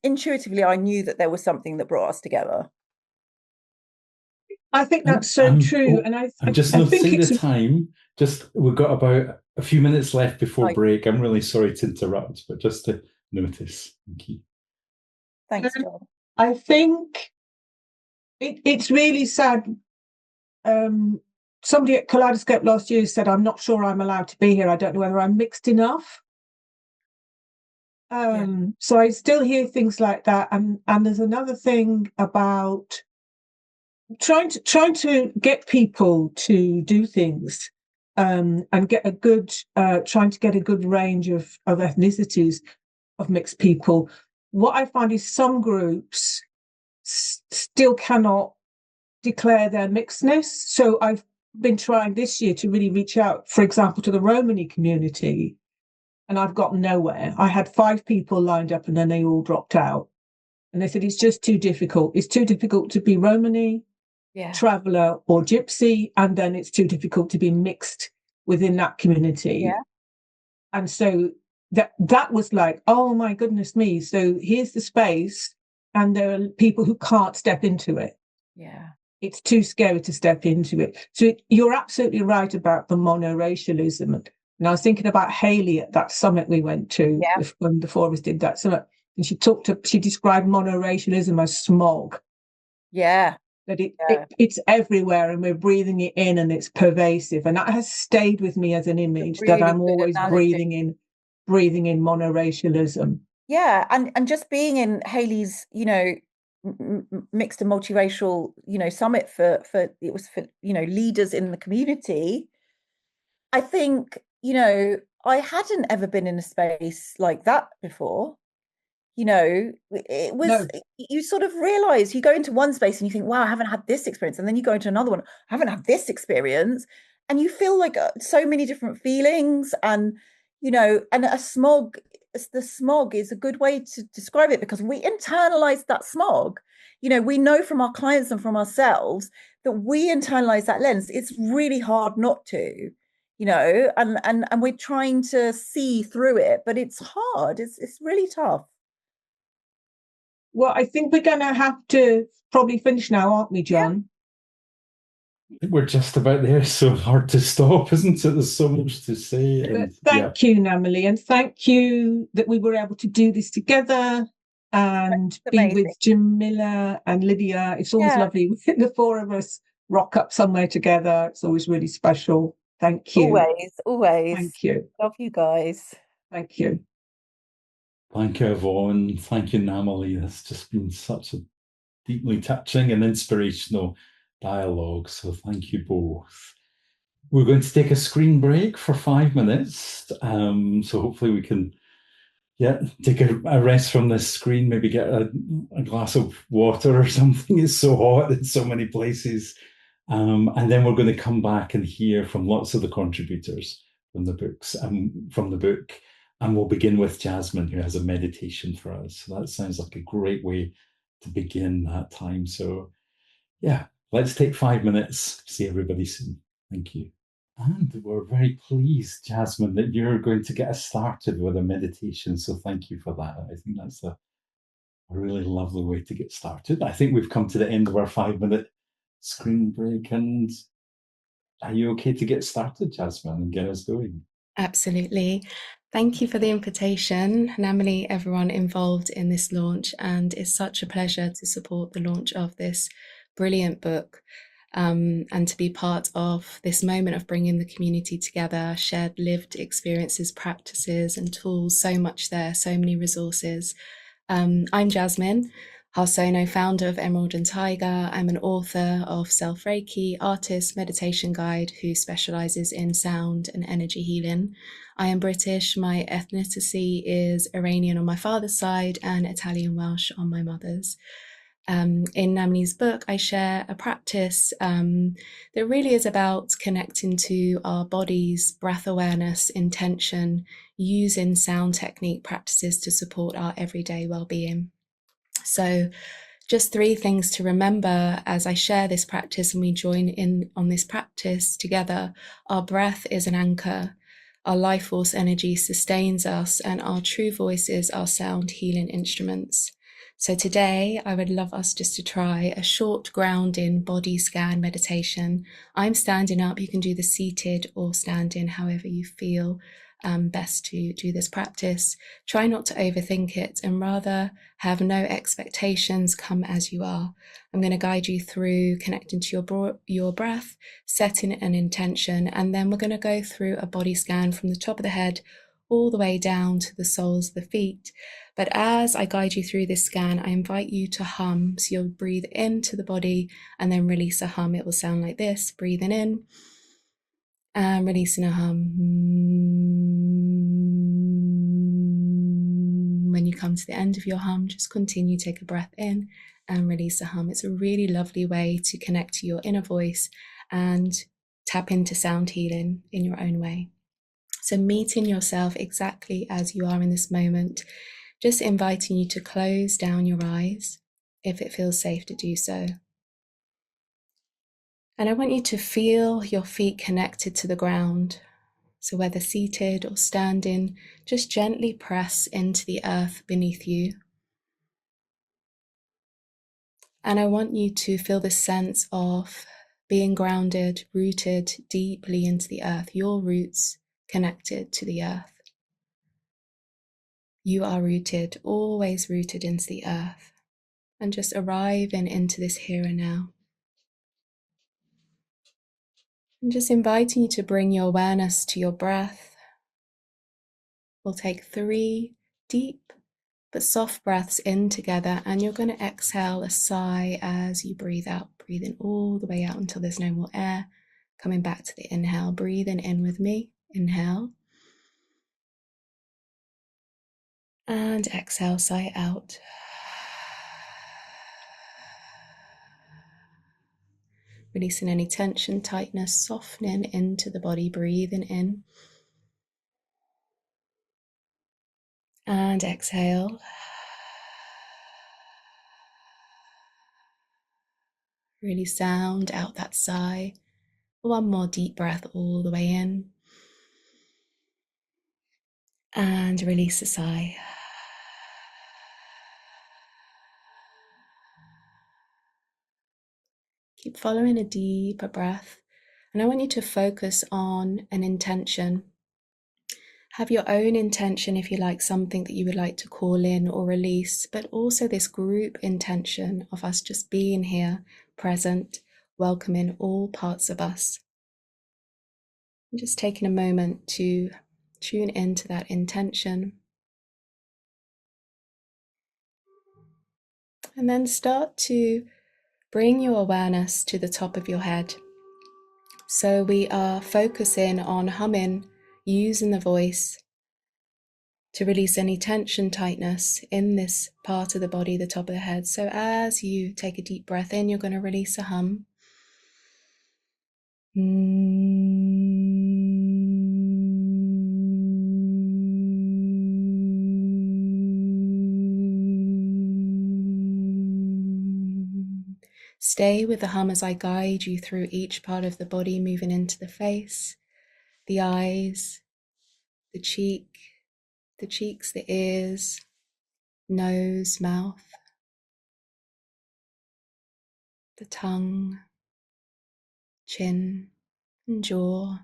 intuitively I knew that there was something that brought us together. I think that's so true. And I just noticing the time. We've got about a few minutes left before break. I'm really sorry to interrupt, but just to notice. Thank you. Thanks, John. I think it's really sad. Somebody at Kaleidoscope last year said, "I'm not sure I'm allowed to be here. I don't know whether I'm mixed enough." So I still hear things like that. And there's another thing about trying to get people to do things, and get trying to get a good range of ethnicities of mixed people. What I find is some groups still cannot declare their mixedness. So I've been trying this year to really reach out, for example, to the Romani community, and I've gotten nowhere. I had 5 people lined up and then they all dropped out. And they said, it's just too difficult. It's too difficult to be Romani, traveller or gypsy, and then it's too difficult to be mixed within that community. Yeah. And so that was like, oh my goodness me. So here's the space, and there are people who can't step into it. Yeah. It's too scary to step into it. So you're absolutely right about the monoracialism. And I was thinking about Hayley at that summit we went to when the 4 of us did that summit. And she described monoracialism as smog. Yeah. That it's everywhere, and we're breathing it in, and it's pervasive. And that has stayed with me as an image, that I'm always breathing in breathing in monoracialism. Yeah, and just being in Hayley's, you know, mixed and multiracial, you know, summit for it was for, you know, leaders in the community. I think, you know, I hadn't ever been in a space like that before. You know, it was, No. you sort of realize, you go into one space and you think, wow, I haven't had this experience. And then you go into another one, I haven't had this experience. And you feel like so many different feelings. And, you know, and the smog is a good way to describe it, because we internalize that smog. You know, we know from our clients and from ourselves that we internalize that lens. It's really hard not to, you know, and we're trying to see through it, but it's hard. It's really tough. Well, I think we're going to have to probably finish now, aren't we, John? Yeah. We're just about there. So hard to stop, isn't it? There's so much to say. And, thank you, Namalee, and thank you that we were able to do this together and be with Jamila and Lydia. It's always lovely when the four of us rock up somewhere together. It's always really special. Thank you. Always. Thank you. Love you guys. Thank you. Thank you, Yvonne. Thank you, Namalee. It's just been such a deeply touching and inspirational dialogue. So thank you both. We're going to take a screen break for 5 minutes. So hopefully we can take a rest from this screen, maybe get a glass of water or something. It's so hot in so many places. And then we're going to come back and hear from lots of the contributors from the books, from the book. And we'll begin with Jasmine, who has a meditation for us. So that sounds like a great way to begin that time. So yeah, let's take 5 minutes. See everybody soon. Thank you. And we're very pleased, Jasmine, that you're going to get us started with a meditation. So thank you for that. I think that's a really lovely way to get started. I think we've come to the end of our 5-minute screen break. And are you okay to get started, Jasmine, and get us going? Absolutely. Thank you for the invitation, Namalee, everyone involved in this launch. And it's such a pleasure to support the launch of this brilliant book, and to be part of this moment of bringing the community together, shared lived experiences, practices and tools, so much there, so many resources. I'm Jasmine Harsono, founder of Emerald and Tiger. I'm an author of Self Reiki, artist, meditation guide who specializes in sound and energy healing. I am British. My ethnicity is Iranian on my father's side and Italian Welsh on my mother's. In Namalee's book, I share a practice that really is about connecting to our body's breath awareness, intention, using sound technique practices to support our everyday well-being. So just 3 things to remember as I share this practice and we join in on this practice together. Our breath is an anchor. Our life force energy sustains us, and our true voice is our sound healing instruments. So today I would love us just to try a short grounding body scan meditation. I'm standing up. You can do the seated or standing, however you feel best to do this practice. Try not to overthink it and rather have no expectations, come as you are. I'm going to guide you through connecting to your breath, setting an intention, and then we're going to go through a body scan from the top of the head all the way down to the soles of the feet. But as I guide you through this scan, I invite you to hum. So you'll breathe into the body and then release a hum. It will sound like this, breathing in and releasing a hum. When you come to the end of your hum, just continue, take a breath in and release a hum. It's a really lovely way to connect to your inner voice and tap into sound healing in your own way. So meeting yourself exactly as you are in this moment, just inviting you to close down your eyes if it feels safe to do so. And I want you to feel your feet connected to the ground. So whether seated or standing, just gently press into the earth beneath you. And I want you to feel the sense of being grounded, rooted deeply into the earth, your roots connected to the earth. You are rooted, always rooted into the earth, and just arriving into this here and now. And just inviting you to bring your awareness to your breath, We'll take 3 deep but soft breaths in together, and you're going to exhale a sigh as you breathe out. Breathing all the way out until there's no more air. Coming back to the inhale, breathing in with me. Inhale. And exhale, sigh out. Releasing any tension, tightness, softening into the body, breathing in. And exhale. Really sound out that sigh. One more deep breath all the way in. And release a sigh. Keep following a deeper breath. And I want you to focus on an intention. Have your own intention if you like, something that you would like to call in or release, but also this group intention of us just being here, present, welcoming all parts of us. And just taking a moment to tune into that intention. And then start to bring your awareness to the top of your head. So we are focusing on humming, using the voice to release any tension, tightness in this part of the body, the top of the head. So as you take a deep breath in, you're going to release a hum. Stay with the hum as I guide you through each part of the body, moving into the face, the eyes, the cheeks, the ears, nose, mouth, the tongue, chin, and jaw.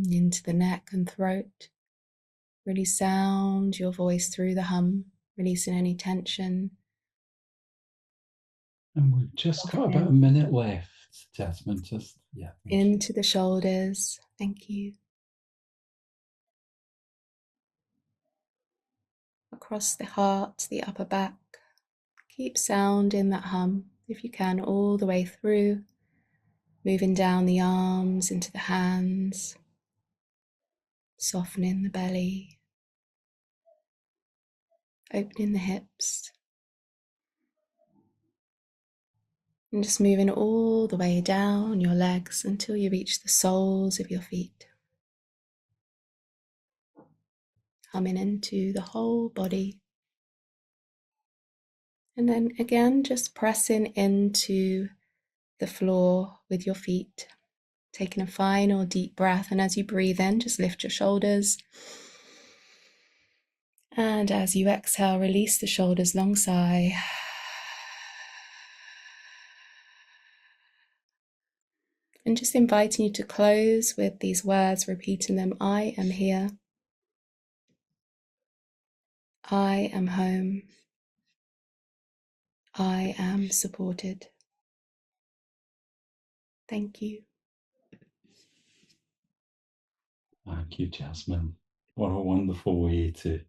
Into the neck and throat. Really sound your voice through the hum, releasing any tension. And we've just got about a minute left, Jasmine. Just, yeah. Into the shoulders. Thank you. Across the heart, the upper back. Keep sounding that hum, if you can, all the way through. Moving down the arms into the hands. Softening the belly. Opening the hips. And just moving all the way down your legs until you reach the soles of your feet. Humming into the whole body. And then again, just pressing into the floor with your feet. Taking a final deep breath. And as you breathe in, just lift your shoulders. And as you exhale, release the shoulders, long sigh. And just inviting you to close with these words, repeating them. I am here. I am home. I am supported. Thank you. Thank you, Jasmine. What a wonderful way to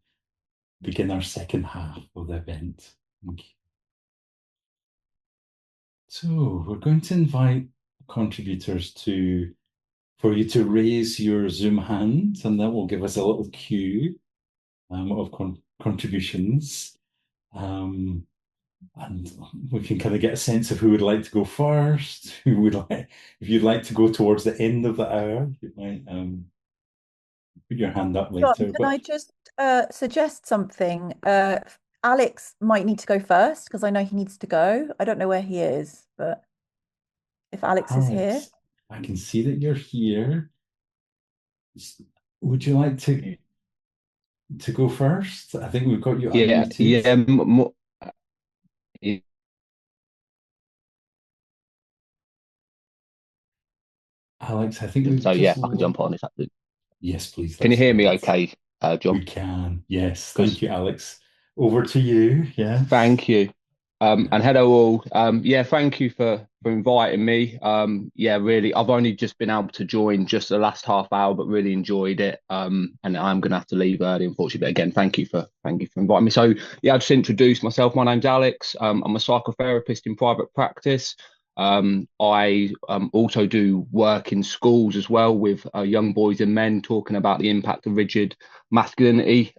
begin our second half of the event. Thank you. So we're going to invite contributors for you to raise your Zoom hand, and that will give us a little queue of contributions. And we can kind of get a sense of who would like to go first, who would like, if you'd like to go towards the end of the hour, you might put your hand up later. Can I just suggest something? Alex might need to go first because I know he needs to go. I don't know where he is, but if Alex is here. I can see that you're here. Would you like to go first? I think we've got you unmuted. Yeah. Alex, I think so yeah, I can jump on. Yes, please. Can you hear me okay, John? We can. Yes. Thank you, Alex. Over to you. Yeah. Thank you. And hello all. Yeah, thank you for inviting me. Yeah, really, I've only just been able to join just the last half hour, but really enjoyed it. And I'm going to have to leave early, unfortunately. But again, thank you for inviting me. So yeah, I'll just introduce myself. My name's Alex. I'm a psychotherapist in private practice. I also do work in schools as well with young boys and men, talking about the impact of rigid masculinity.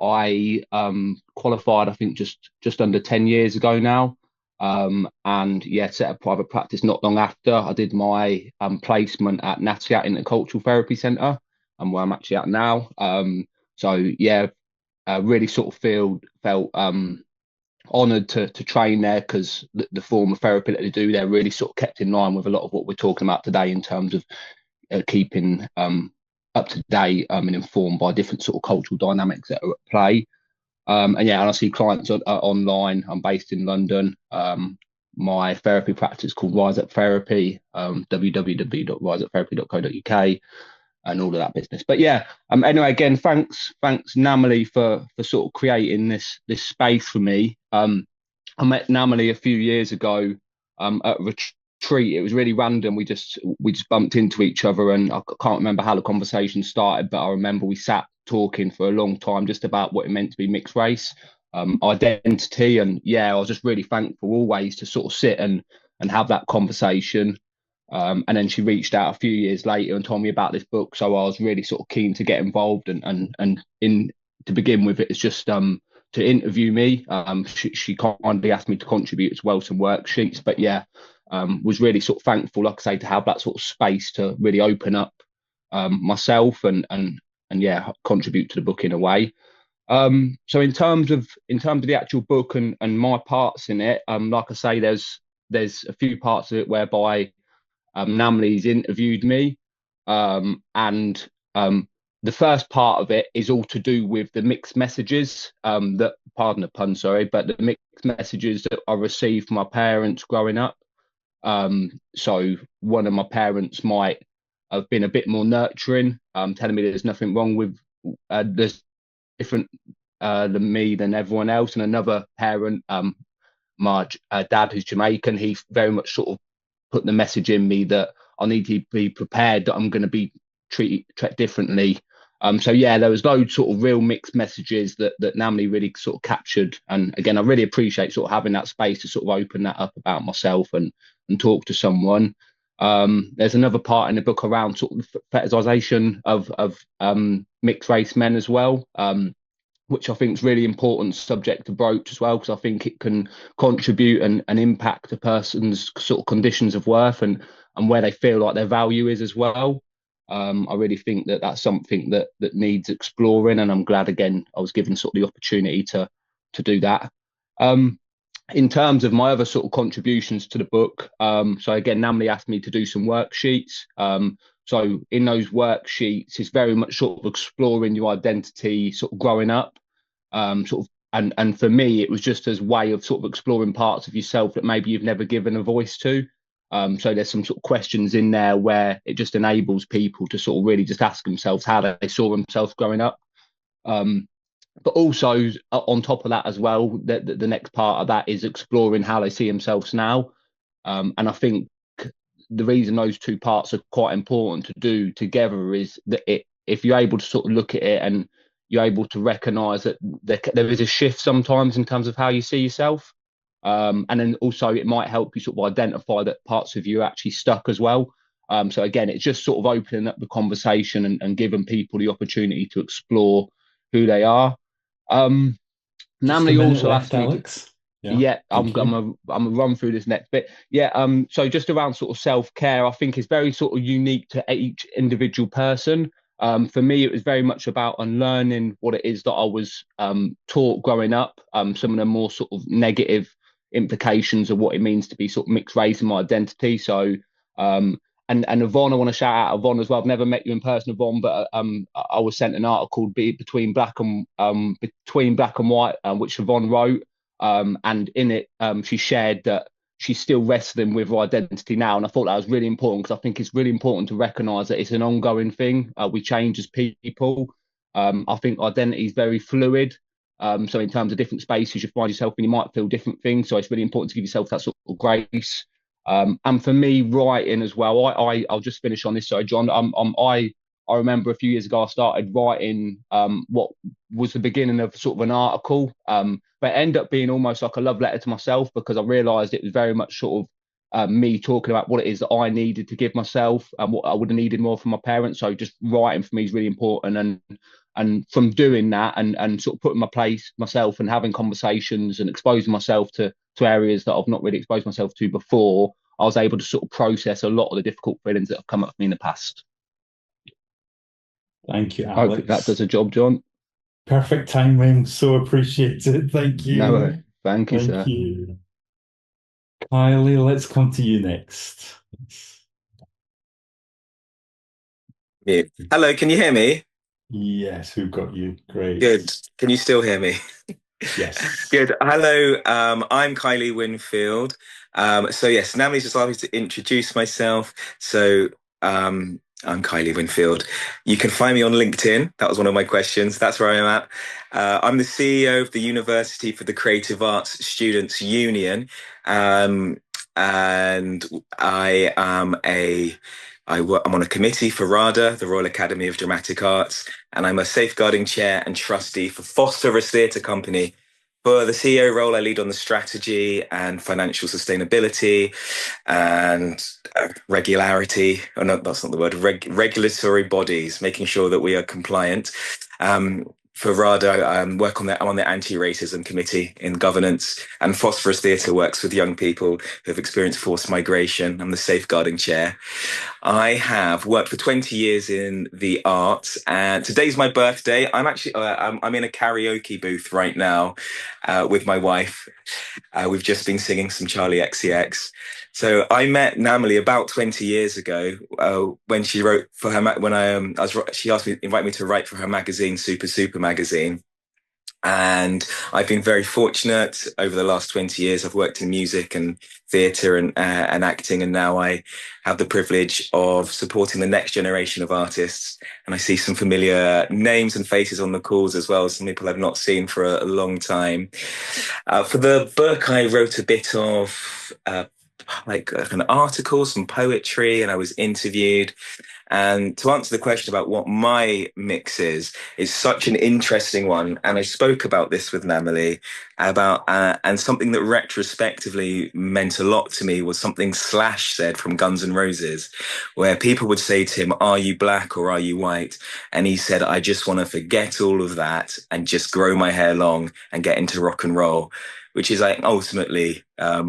I qualified, I think, just under 10 years ago now. And yeah, set up private practice not long after. I did my placement at NATIAT Intercultural Therapy Centre, and where I'm actually at now. So yeah, really sort of felt honoured to train there, because the form of therapy that they do there really sort of kept in line with a lot of what we're talking about today in terms of keeping up to date and informed by different sort of cultural dynamics that are at play. And yeah, and I see clients online. I'm based in London. My therapy practice is called Rise Up Therapy, www.riseuptherapy.co.uk, and all of that business. But yeah, anyway, again, thanks Namalee for sort of creating this space for me. I met Namalee a few years ago at a retreat. It was really random. We just bumped into each other, and I can't remember how the conversation started, but I remember we sat talking for a long time just about what it meant to be mixed race, identity, and yeah, I was just really thankful always to sort of sit and have that conversation. And then she reached out a few years later and told me about this book, so I was really sort of keen to get involved, and in to begin with, it's just to interview me. She kindly asked me to contribute as well some worksheets, but yeah, was really sort of thankful, like I say, to have that sort of space to really open up myself and yeah, contribute to the book in a way. So in terms of the actual book and my parts in it, like I say, there's a few parts of it whereby Namalee's interviewed me, and the first part of it is all to do with the mixed messages that, pardon the pun, sorry, but the mixed messages that I received from my parents growing up. So one of my parents might have been a bit more nurturing, telling me there's nothing wrong with there's different than me than everyone else, and another parent, my dad, who's Jamaican, he very much sort of put the message in me that I need to be prepared that I'm going to be treated differently. So yeah, there was loads sort of real mixed messages that Namalee really sort of captured. And again, I really appreciate sort of having that space to sort of open that up about myself and talk to someone. There's another part in the book around sort of fetishization of mixed race men as well, which I think is really important subject to broach as well, because I think it can contribute and impact a person's sort of conditions of worth and where they feel like their value is as well. I really think that that's something that needs exploring, and I'm glad again I was given sort of the opportunity to do that. In terms of my other sort of contributions to the book, so again, Namalee asked me to do some worksheets. So in those worksheets, it's very much sort of exploring your identity, sort of growing up, sort of, and for me, it was just as a way of sort of exploring parts of yourself that maybe you've never given a voice to. So there's some sort of questions in there where it just enables people to sort of really just ask themselves how they saw themselves growing up. But also on top of that as well, the next part of that is exploring how they see themselves now. And I think the reason those two parts are quite important to do together is that if you're able to sort of look at it and you're able to recognise that there is a shift sometimes in terms of how you see yourself. And then also it might help you sort of identify that parts of you are actually stuck as well. So again, it's just sort of opening up the conversation and giving people the opportunity to explore who they are. Namalee also asked me, Alex. Yeah, I'm gonna run through this next bit. Yeah, so just around sort of self-care, I think is very sort of unique to each individual person. For me, it was very much about unlearning what it is that I was taught growing up. Some of the more sort of negative implications of what it means to be sort of mixed race in my identity. So, and Yvonne, I want to shout out Yvonne as well. I've never met you in person, Yvonne, but I was sent an article between black and white, which Yvonne wrote. And in it, she shared that she's still wrestling with her identity now. And I thought that was really important, because I think it's really important to recognise that it's an ongoing thing. We change as people. I think identity is very fluid. So in terms of different spaces you find yourself in, you might feel different things. So it's really important to give yourself that sort of grace. And for me, writing as well, I'll just finish on this. Sorry, John. I remember a few years ago I started writing what was the beginning of sort of an article, but it ended up being almost like a love letter to myself, because I realised it was very much sort of me talking about what it is that I needed to give myself and what I would have needed more from my parents. So just writing for me is really important, and from doing that and sort of putting myself and having conversations and exposing myself to areas that I've not really exposed myself to before, I was able to sort of process a lot of the difficult feelings that have come up for me in the past. Thank you, Alex. I hope that does a job, John. Perfect timing. So appreciated. Thank you. No, thank you, Thank sir. you. Kylie, let's come to you next. Yeah. Hello, can you hear me? Yes, we've got you. Great. Good. Can you still hear me? Yes. Good. Hello, I'm Kylie Winfield. So yes, Namalee's just asked me to introduce myself. So I'm Kylie Winfield. You can find me on LinkedIn. That was one of my questions. That's where I'm at. I'm the CEO of the University for the Creative Arts Students Union. And I am I'm on a committee for RADA, the Royal Academy of Dramatic Arts, and I'm a safeguarding chair and trustee for Phosphorus Theatre Company. For the CEO role, I lead on the strategy and financial sustainability and regularity. Oh, no, that's not the word. Regulatory bodies, making sure that we are compliant. For RADA, I'm on the anti-racism committee in governance, and Phosphorus Theatre works with young people who have experienced forced migration. I'm the safeguarding chair. I have worked for 20 years in the arts, and today's my birthday. I'm actually I'm in a karaoke booth right now with my wife. We've just been singing some Charlie XCX. So I met Namalee about 20 years ago when she wrote for her. She invited me to write for her magazine, Super magazine. And I've been very fortunate over the last 20 years. I've worked in music and theatre and acting, and now I have the privilege of supporting the next generation of artists. And I see some familiar names and faces on the calls as well, some people I've not seen for a long time. For the book, I wrote a bit of like an article, some poetry, and I was interviewed. And to answer the question about what my mix is such an interesting one. And I spoke about this with Namalee about, and something that retrospectively meant a lot to me was something Slash said from Guns N' Roses, where people would say to him, "Are you black or are you white?" And he said, "I just want to forget all of that and just grow my hair long and get into rock and roll," which is like ultimately how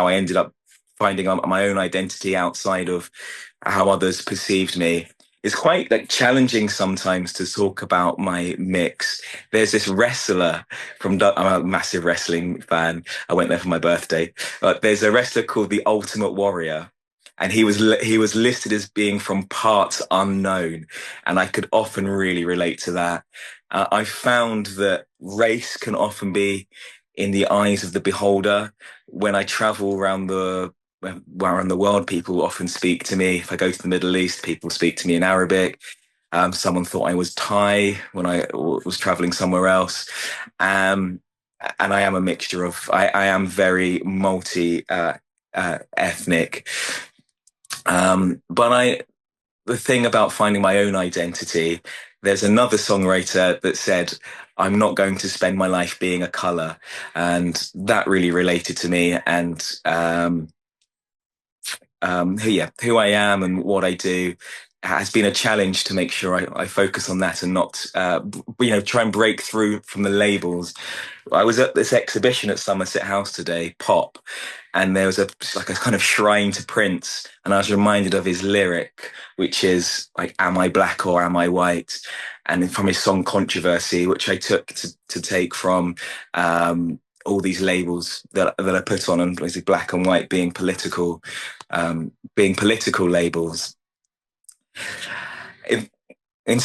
I ended up finding my own identity outside of how others perceived me. It's quite like challenging sometimes to talk about my mix. There's this wrestler I'm a massive wrestling fan. I went there for my birthday. But there's a wrestler called the Ultimate Warrior, and he was listed as being from parts unknown, and I could often really relate to that. I found that race can often be in the eyes of the beholder. When I travel around the world, people often speak to me. If I go to the Middle East, people speak to me in Arabic. Someone thought I was Thai when I was traveling somewhere else. And I am a mixture of, I am very ethnic. But the thing about finding my own identity, there's another songwriter that said, "I'm not going to spend my life being a color." And that really related to me. And who I am and what I do has been a challenge to make sure I focus on that and not, try and break through from the labels. I was at this exhibition at Somerset House today, Pop, and there was a kind of shrine to Prince, and I was reminded of his lyric, which is like, "Am I black or am I white?" And from his song Controversy, which I took to take from all these labels that I put on, and basically black and white being political labels.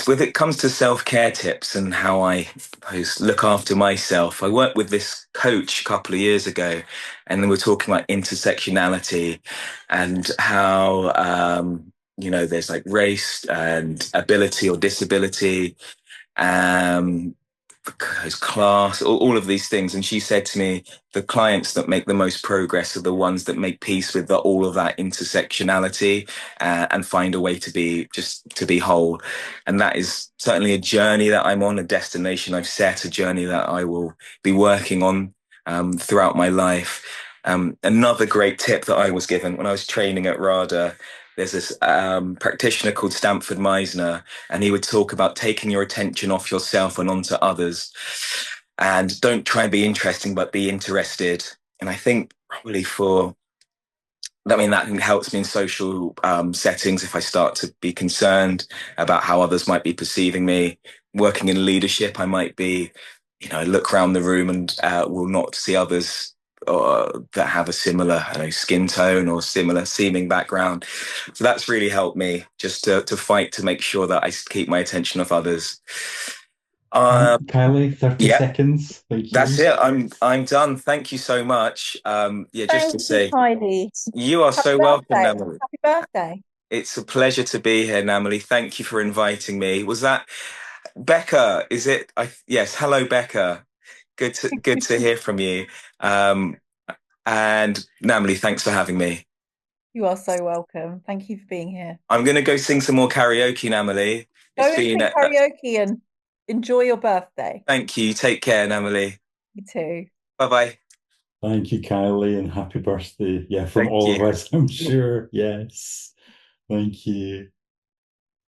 When it comes to self-care tips and how I look after myself, I worked with this coach a couple of years ago, and then we're talking about intersectionality and how, there's like race and ability or disability. And his class, all of these things. And she said to me, the clients that make the most progress are the ones that make peace with all of that intersectionality, and find a way to be whole. And that is certainly a journey that I'm on, a destination I've set, a journey that I will be working on throughout my life. Another great tip that I was given when I was training at RADA, there's this practitioner called Stanford Meisner, and he would talk about taking your attention off yourself and onto others. And don't try and be interesting, but be interested. And I think probably that helps me in social settings if I start to be concerned about how others might be perceiving me. Working in leadership, I might be, look around the room and will not see others that have a similar skin tone or similar seeming background. So that's really helped me just to fight to make sure that I keep my attention off others. Kylie, 30 seconds. Thank you. That's it. I'm done. Thank you so much. Just to say, Kylie. You are so welcome, Namalee. Happy birthday. It's a pleasure to be here, Namalee. Thank you for inviting me. Was that Becca? Is it? Yes. Hello, Becca. Good to hear from you. And Namalee, thanks for having me. You are so welcome. Thank you for being here. I'm going to go sing some more karaoke, Namalee. Go sing karaoke and enjoy your birthday. Thank you. Take care, Namalee. You too. Bye-bye. Thank you, Kylie, and happy birthday. Yeah, from all of us, I'm sure. Yes. Thank you.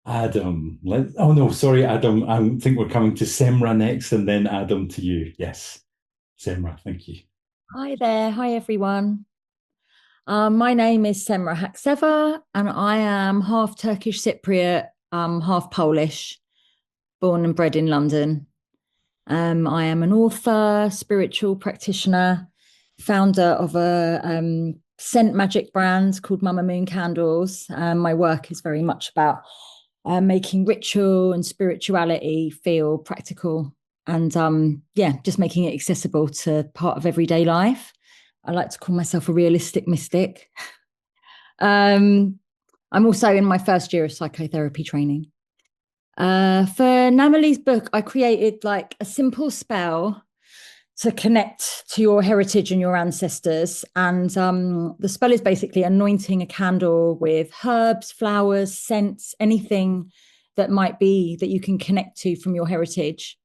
Adam. Adam. I think we're coming to Semra next, and then Adam to you. Yes. Semra, thank you. Hi there. Hi, everyone. My name is Semra Hakseva, and I am half Turkish Cypriot, half Polish, born and bred in London. I am an author, spiritual practitioner, founder of a scent magic brand called Mama Moon Candles. My work is very much about making ritual and spirituality feel practical and just making it accessible to part of everyday life. I like to call myself a realistic mystic. I'm also in my first year of psychotherapy training. For Namalee's book, I created like a simple spell to connect to your heritage and your ancestors. And the spell is basically anointing a candle with herbs, flowers, scents, anything that might be that you can connect to from your heritage.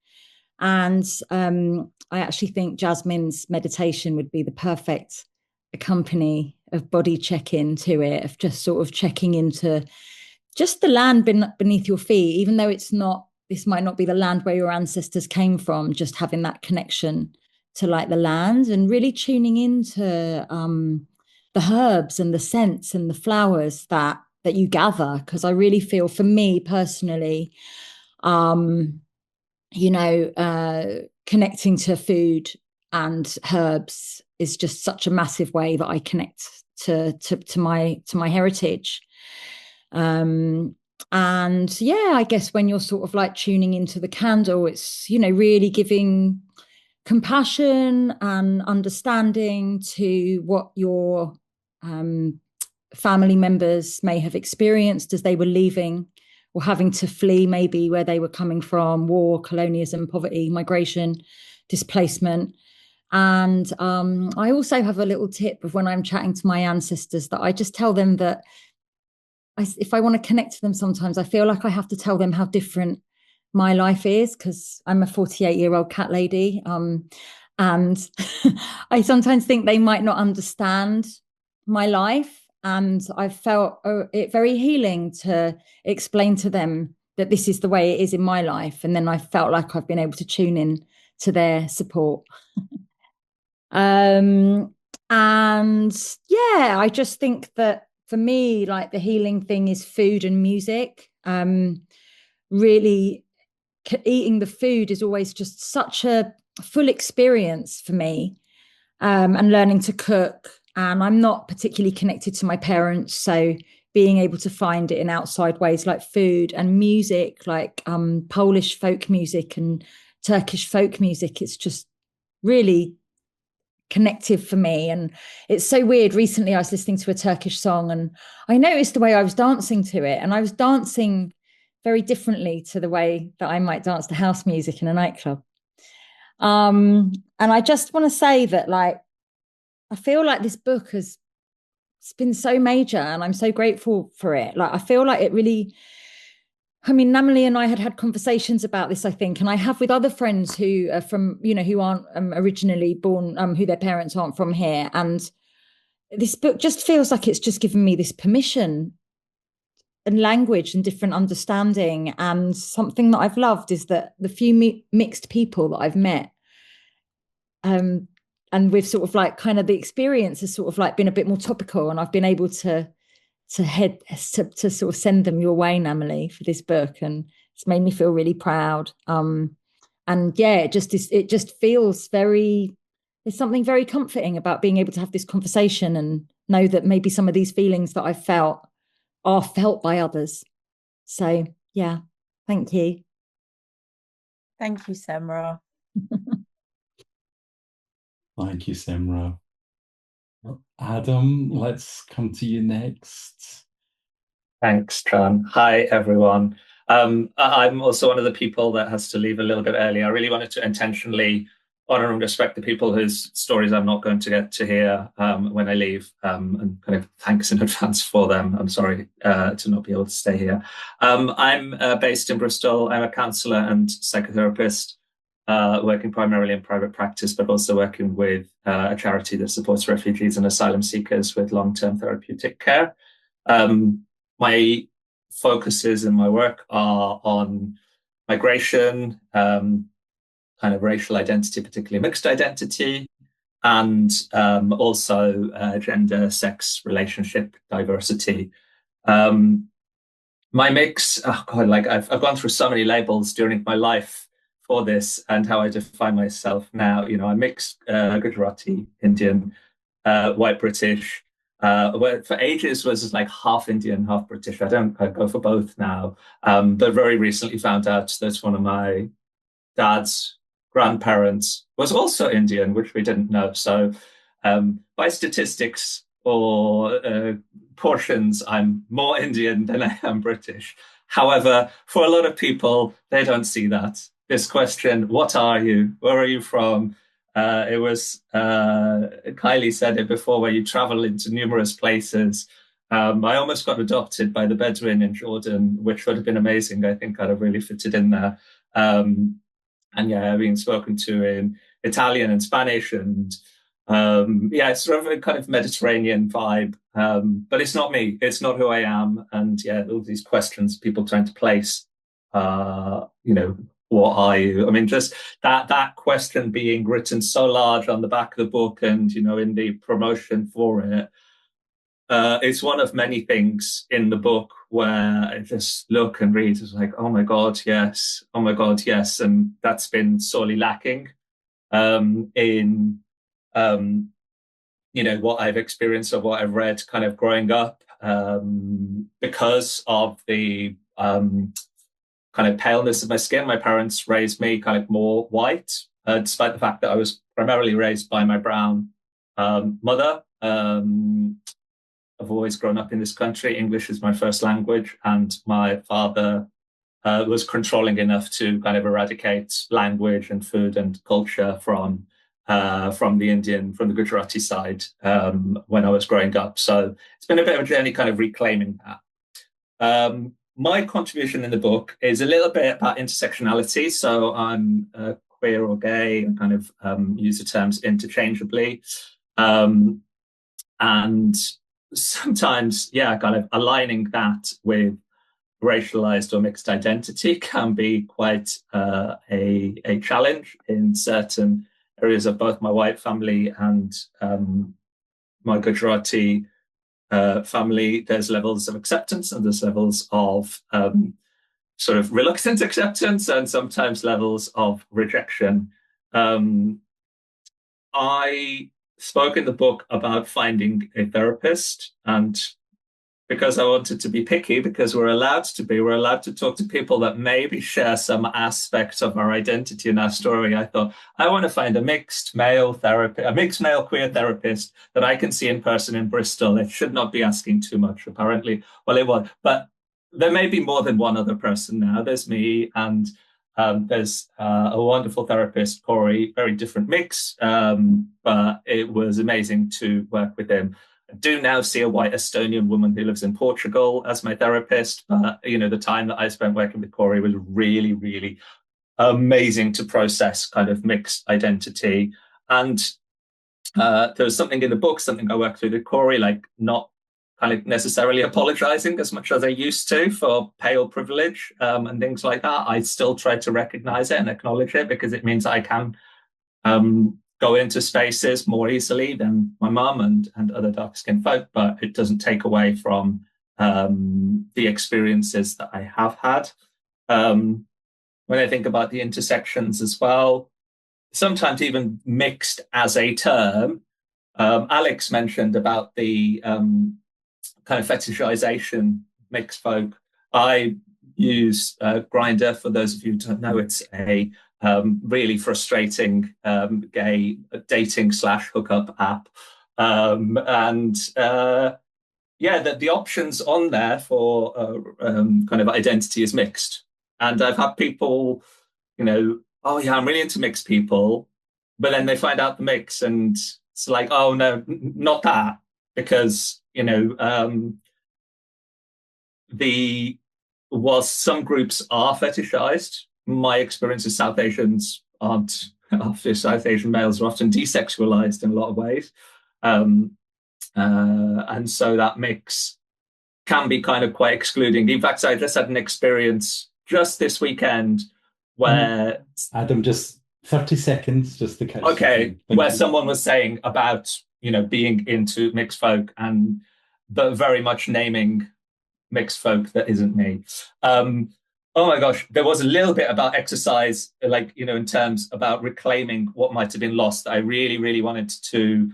And I actually think Jasmine's meditation would be the perfect accompany of body check-in to it, of just sort of checking into just the land beneath your feet, even though this might not be the land where your ancestors came from, just having that connection to like the land and really tuning into the herbs and the scents and the flowers that you gather. Because I really feel, for me personally, connecting to food and herbs is just such a massive way that I connect to my heritage. And yeah, I guess when you're sort of like tuning into the candle, it's, really giving compassion and understanding to what your family members may have experienced as they were leaving or having to flee maybe where they were coming from: war, colonialism, poverty, migration, displacement. And I also have a little tip of when I'm chatting to my ancestors that I just tell them that if I want to connect to them, sometimes I feel like I have to tell them how different my life is, because I'm a 48-year-old cat lady. And I sometimes think they might not understand my life. And I felt it very healing to explain to them that this is the way it is in my life. And then I felt like I've been able to tune in to their support. And yeah, I just think that for me, like the healing thing is food and music. Really eating the food is always just such a full experience for me, and learning to cook. And I'm not particularly connected to my parents, so being able to find it in outside ways like food and music, like Polish folk music and Turkish folk music, it's just really connective for me. And it's so weird. Recently I was listening to a Turkish song and I noticed the way I was dancing to it, and I was dancing very differently to the way that I might dance to house music in a nightclub. And I just want to say that, like, I feel like this book it's been so major, and I'm so grateful for it. Like, I feel like it really, I mean, Namalee and I had conversations about this, I think, and I have with other friends who are from, who aren't originally born, who their parents aren't from here. And this book just feels like it's just given me this permission and language and different understanding. And something that I've loved is that the few mixed people that I've met, and we've sort of like kind of the experience has sort of like been a bit more topical, and I've been able to sort of send them your way, Namalee, for this book, and it's made me feel really proud. And yeah, it just feels very, there's something very comforting about being able to have this conversation and know that maybe some of these feelings that I've felt are felt by others. So yeah, thank you. Thank you, Semra. Thank you, Semra. Adam, let's come to you next. Thanks, Tran. Hi, everyone. I'm also one of the people that has to leave a little bit early. I really wanted to intentionally honor and respect the people whose stories I'm not going to get to hear when I leave, and kind of thanks in advance for them. I'm sorry to not be able to stay here. I'm based in Bristol. I'm a counsellor and psychotherapist, working primarily in private practice, but also working with a charity that supports refugees and asylum seekers with long-term therapeutic care. My focuses in my work are on migration, kind of racial identity, particularly mixed identity, and also gender, sex, relationship, diversity. My mix, oh God, like I've gone through so many labels during my life for this and how I define myself now. I'm mixed, Gujarati, Indian, white British. For ages was like half Indian, half British. I go for both now. But very recently found out that one of my dad's grandparents was also Indian, which we didn't know. So by statistics or portions, I'm more Indian than I am British. However, for a lot of people, they don't see that. This question, what are you? Where are you from? It was, Kylie said it before, where you travel into numerous places. I almost got adopted by the Bedouin in Jordan, which would have been amazing. I think I'd have really fitted in there. And yeah, I've been spoken to in Italian and Spanish, and yeah, it's sort of a kind of Mediterranean vibe. But it's not me. It's not who I am. And yeah, all these questions people trying to place, what are you? I mean, just that question being written so large on the back of the book and, in the promotion for it, it's one of many things in the book where I just look and read. It's like, oh my God, yes. Oh my God, yes. And that's been sorely lacking in, what I've experienced or what I've read kind of growing up, because of the kind of paleness of my skin. My parents raised me kind of more white, despite the fact that I was primarily raised by my brown mother. I've always grown up in this country. English is my first language, and my father was controlling enough to kind of eradicate language and food and culture from the Gujarati side when I was growing up. So it's been a bit of a journey kind of reclaiming that. My contribution in the book is a little bit about intersectionality. So I'm queer or gay, and kind of use the terms interchangeably. And sometimes, yeah, kind of aligning that with racialized or mixed identity can be quite a challenge in certain areas of both my white family and my Gujarati family. There's levels of acceptance and there's levels of sort of reluctant acceptance and sometimes levels of rejection. I spoke in the book about finding a therapist, and because I wanted to be picky, because we're allowed to talk to people that maybe share some aspects of our identity and our story. I thought, I want to find a mixed male queer therapist that I can see in person in Bristol. It should not be asking too much, apparently. Well, it was, but there may be more than one other person now. There's me, and There's a wonderful therapist, Corey, very different mix, but it was amazing to work with him. I do now see a white Estonian woman who lives in Portugal as my therapist, but the time that I spent working with Corey was really, really amazing to process kind of mixed identity. And there was something in the book, something I worked through with Corey, like not kind of necessarily apologizing as much as I used to for pale privilege and things like that. I still try to recognize it and acknowledge it, because it means I can go into spaces more easily than my mum and other dark-skinned folk, but it doesn't take away from the experiences that I have had. When I think about the intersections as well, sometimes even mixed as a term, Alex mentioned about the kind of fetishization mixed folk. I use Grindr. For those of you who don't know, it's a really frustrating gay dating / hookup app. The options on there for kind of identity is mixed. And I've had people, oh yeah, I'm really into mixed people, but then they find out the mix and it's like, oh no, not that, because whilst some groups are fetishized, my experience is South Asians aren't. After South Asian males are often desexualized in a lot of ways, and so that mix can be kind of quite excluding. In fact, I just had an experience just this weekend where Adam, just 30 seconds just to catch. Okay, where someone was saying about being into mixed folk but very much naming mixed folk that isn't me. Oh my gosh, there was a little bit about exercise, like in terms about reclaiming what might have been lost that I really, really wanted to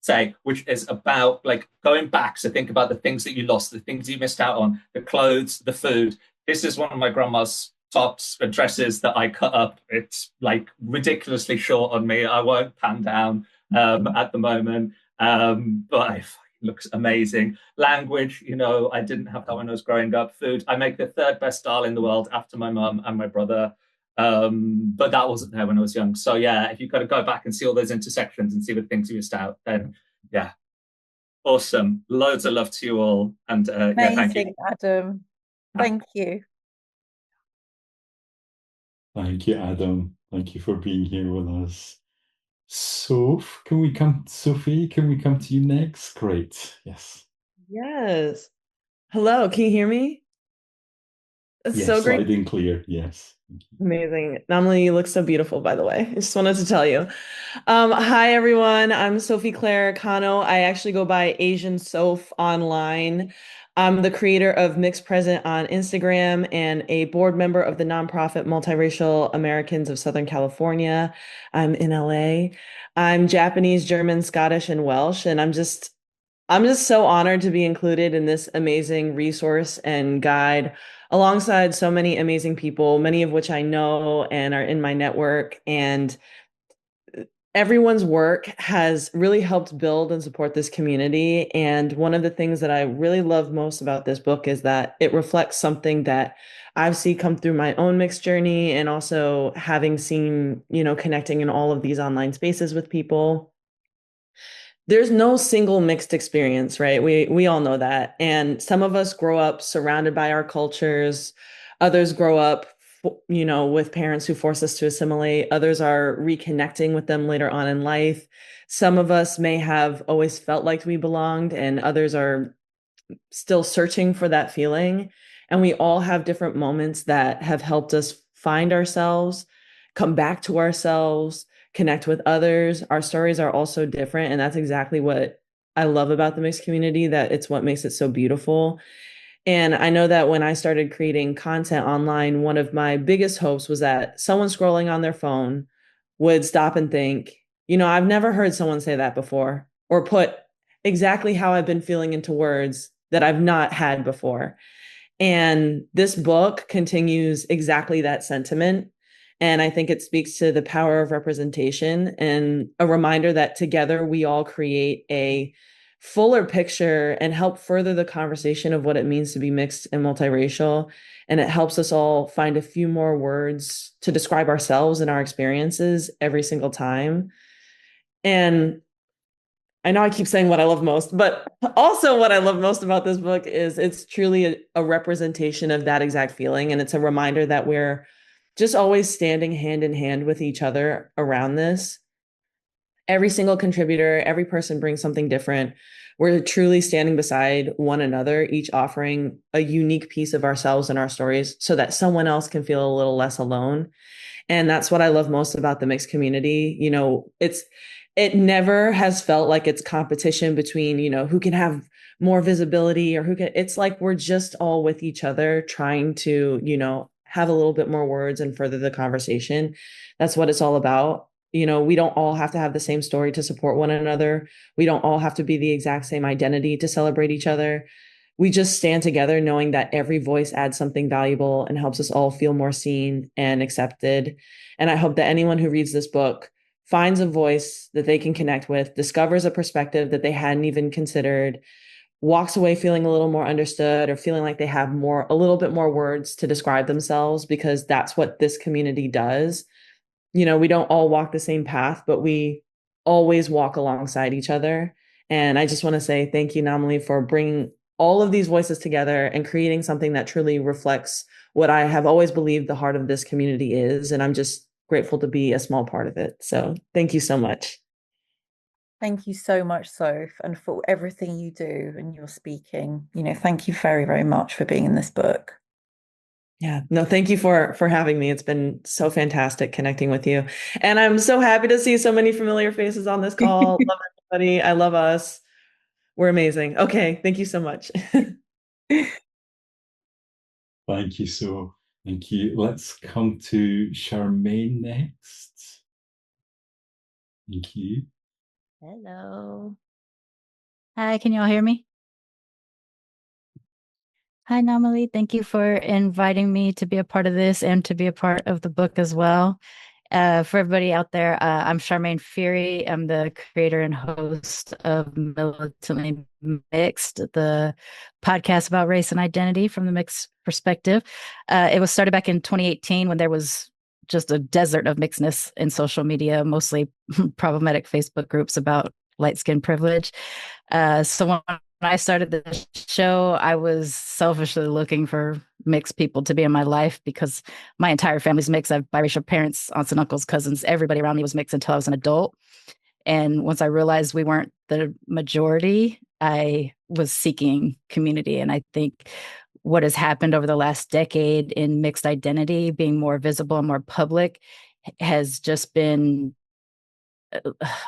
say, which is about like going back. So think about the things that you lost, the things you missed out on, the clothes, the food. This is one of my grandma's tops and dresses that I cut up. It's like ridiculously short on me. I won't pan down at the moment, but it looks amazing. Language, I didn't have that when I was growing up. Food, I make the third best dal in the world after my mum and my brother, but that wasn't there when I was young. So yeah, if you've got to go back and see all those intersections and see the things you missed out, then yeah, awesome. Loads of love to you all, and amazing, thank you, Adam. Thank you. Thank you, Adam. Thank you for being here with us. Sophie, can we come to you next? Great. Yes. Yes. Hello, can you hear me? It's yes, so great. Loud and clear. Yes. Amazing. Namalee, you look so beautiful, by the way. I just wanted to tell you. Hi, everyone. I'm Sophie Claire Cano. I actually go by Asian Soph online. I'm the creator of Mixed Present on Instagram and a board member of the nonprofit Multiracial Americans of Southern California. I'm in LA. I'm Japanese, German, Scottish, and Welsh, and I'm just so honored to be included in this amazing resource and guide alongside so many amazing people, many of which I know and are in my network. And everyone's work has really helped build and support this community. And one of the things that I really love most about this book is that it reflects something that I've seen come through my own mixed journey, and also having seen, connecting in all of these online spaces with people. There's no single mixed experience, right? We all know that. And some of us grow up surrounded by our cultures. Others grow up, with parents who force us to assimilate. Others are reconnecting with them later on in life. Some of us may have always felt like we belonged, and others are still searching for that feeling. And we all have different moments that have helped us find ourselves, come back to ourselves, connect with others. Our stories are also different. And that's exactly what I love about the mixed community, that it's what makes it so beautiful. And I know that when I started creating content online, one of my biggest hopes was that someone scrolling on their phone would stop and think, I've never heard someone say that before, or put exactly how I've been feeling into words that I've not had before. And this book continues exactly that sentiment. And I think it speaks to the power of representation and a reminder that together we all create a fuller picture and help further the conversation of what it means to be mixed and multiracial. And it helps us all find a few more words to describe ourselves and our experiences every single time. And I know I keep saying what I love most, but also what I love most about this book is it's truly a representation of that exact feeling. And it's a reminder that we're just always standing hand in hand with each other around this. Every single contributor, every person brings something different. We're truly standing beside one another, each offering a unique piece of ourselves and our stories so that someone else can feel a little less alone. And that's what I love most about the mixed community. You know, it never has felt like it's competition between, you know, who can have more visibility or who can, it's like we're just all with each other trying to, you know, have a little bit more words and further the conversation. That's what it's all about. You know, we don't all have to have the same story to support one another. We don't all have to be the exact same identity to celebrate each other. We just stand together knowing that every voice adds something valuable and helps us all feel more seen and accepted. And I hope that anyone who reads this book finds a voice that they can connect with, discovers a perspective that they hadn't even considered, walks away feeling a little more understood or feeling like they have a little bit more words to describe themselves, because that's what this community does. You know, we don't all walk the same path, but we always walk alongside each other. And I just want to say thank you, Namalee, for bringing all of these voices together and creating something that truly reflects what I have always believed the heart of this community is. And I'm just grateful to be a small part of it. So thank you so much. Thank you so much, Soph, and for everything you do and your speaking. You know, thank you very, very much for being in this book. Yeah, no, thank you for having me. It's been so fantastic connecting with you. And I'm so happy to see so many familiar faces on this call. Love everybody. I love us. We're amazing. Okay, thank you so much. Thank you, so. Thank you. Let's come to Charmaine next. Thank you. Hello. Hi, can you all hear me? Hi, Namalee. Thank you for inviting me to be a part of this and to be a part of the book as well. For everybody out there, I'm Charmaine Fury. I'm the creator and host of Militantly Mixed, the podcast about race and identity from the mixed perspective. It was started back in 2018 when there was just a desert of mixedness in social media, mostly problematic Facebook groups about light skin privilege. So when I started the show, I was selfishly looking for mixed people to be in my life because my entire family's mixed. I have biracial parents, aunts and uncles, cousins. Everybody around me was mixed until I was an adult. And once I realized we weren't the majority, I was seeking community. And I think what has happened over the last decade in mixed identity being more visible and more public has just been a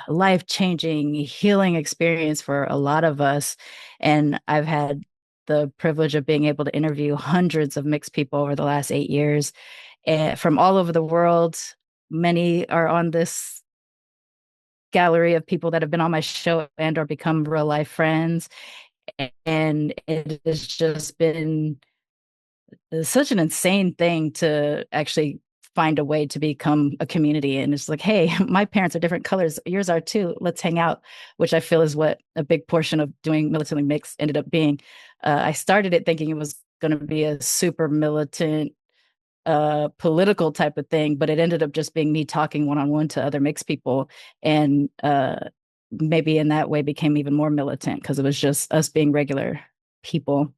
life-changing, healing experience for a lot of us. And I've had the privilege of being able to interview hundreds of mixed people over the last 8 years from all over the world. Many are on this gallery of people that have been on my show and or become real life friends. And it has just been such an insane thing to actually find a way to become a community. And it's like, hey, my parents are different colors. Yours are too. Let's hang out, which I feel is what a big portion of doing Militantly Mixed ended up being. I started it thinking it was going to be a super militant, political type of thing, but it ended up just being me talking one-on-one to other mixed people. And maybe in that way became even more militant because it was just us being regular people.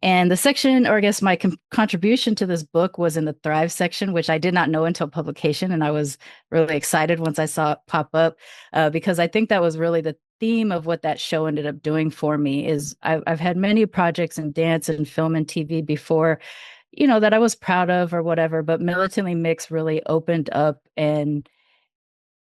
And the section, or I guess my contribution to this book was in the Thrive section, which I did not know until publication. And I was really excited once I saw it pop up because I think that was really the theme of what that show ended up doing for me. Is I've had many projects in dance and film and TV before, you know, that I was proud of or whatever, but Militantly Mixed really opened up and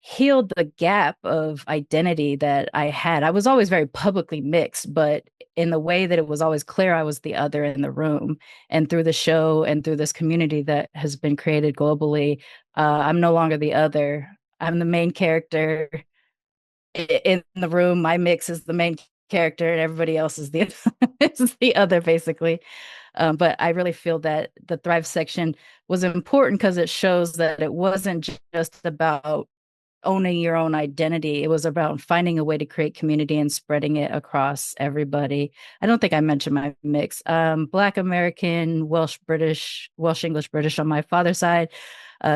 healed the gap of identity that I had. I was always very publicly mixed, but in the way that it was always clear I was the other in the room. And through the show and through this community that has been created globally, I'm no longer the other. I'm the main character in the room. My mix is the main character and everybody else is the, is the other, basically. But I really feel that the Thrive section was important because it shows that it wasn't just about owning your own identity. It was about finding a way to create community and spreading it across everybody. I don't think I mentioned my mix. Black American, Welsh, British, Welsh, English, British on my father's side,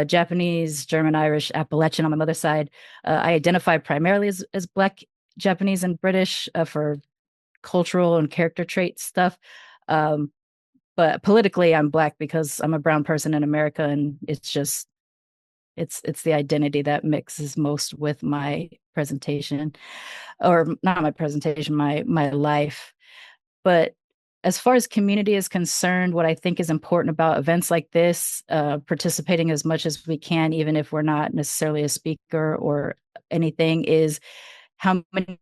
Japanese, German, Irish, Appalachian on my mother's side. I identify primarily as Black, Japanese, and British for cultural and character trait stuff. But politically, I'm Black because I'm a brown person in America, and it's just it's the identity that mixes most with my presentation, or not my presentation, my life. But as far as community is concerned, what I think is important about events like this, participating as much as we can, even if we're not necessarily a speaker or anything, is how many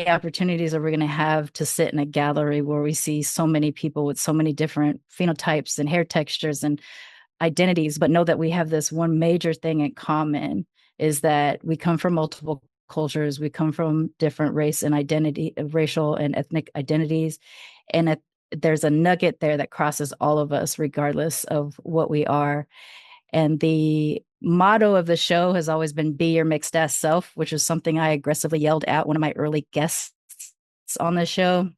opportunities are we going to have to sit in a gallery where we see so many people with so many different phenotypes and hair textures and identities, but know that we have this one major thing in common, is that we come from multiple cultures, we come from different race and identity, racial and ethnic identities, and there's a nugget there that crosses all of us regardless of what we are. And the motto of the show has always been "Be your mixed ass self," which is something I aggressively yelled at one of my early guests on the show,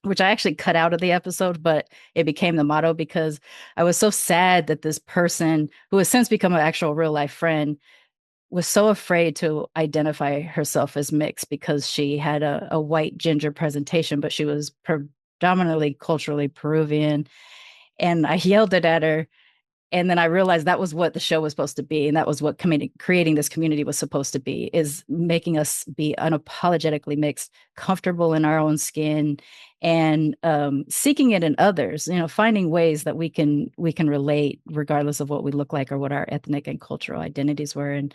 which I actually cut out of the episode, but it became the motto because I was so sad that this person, who has since become an actual real life friend, was so afraid to identify herself as mixed because she had a white ginger presentation, but she was predominantly culturally Peruvian. And I yelled it at her. And then I realized that was what the show was supposed to be. And that was what creating this community was supposed to be, is making us be unapologetically mixed, comfortable in our own skin, and seeking it in others, finding ways that we can relate regardless of what we look like or what our ethnic and cultural identities were. And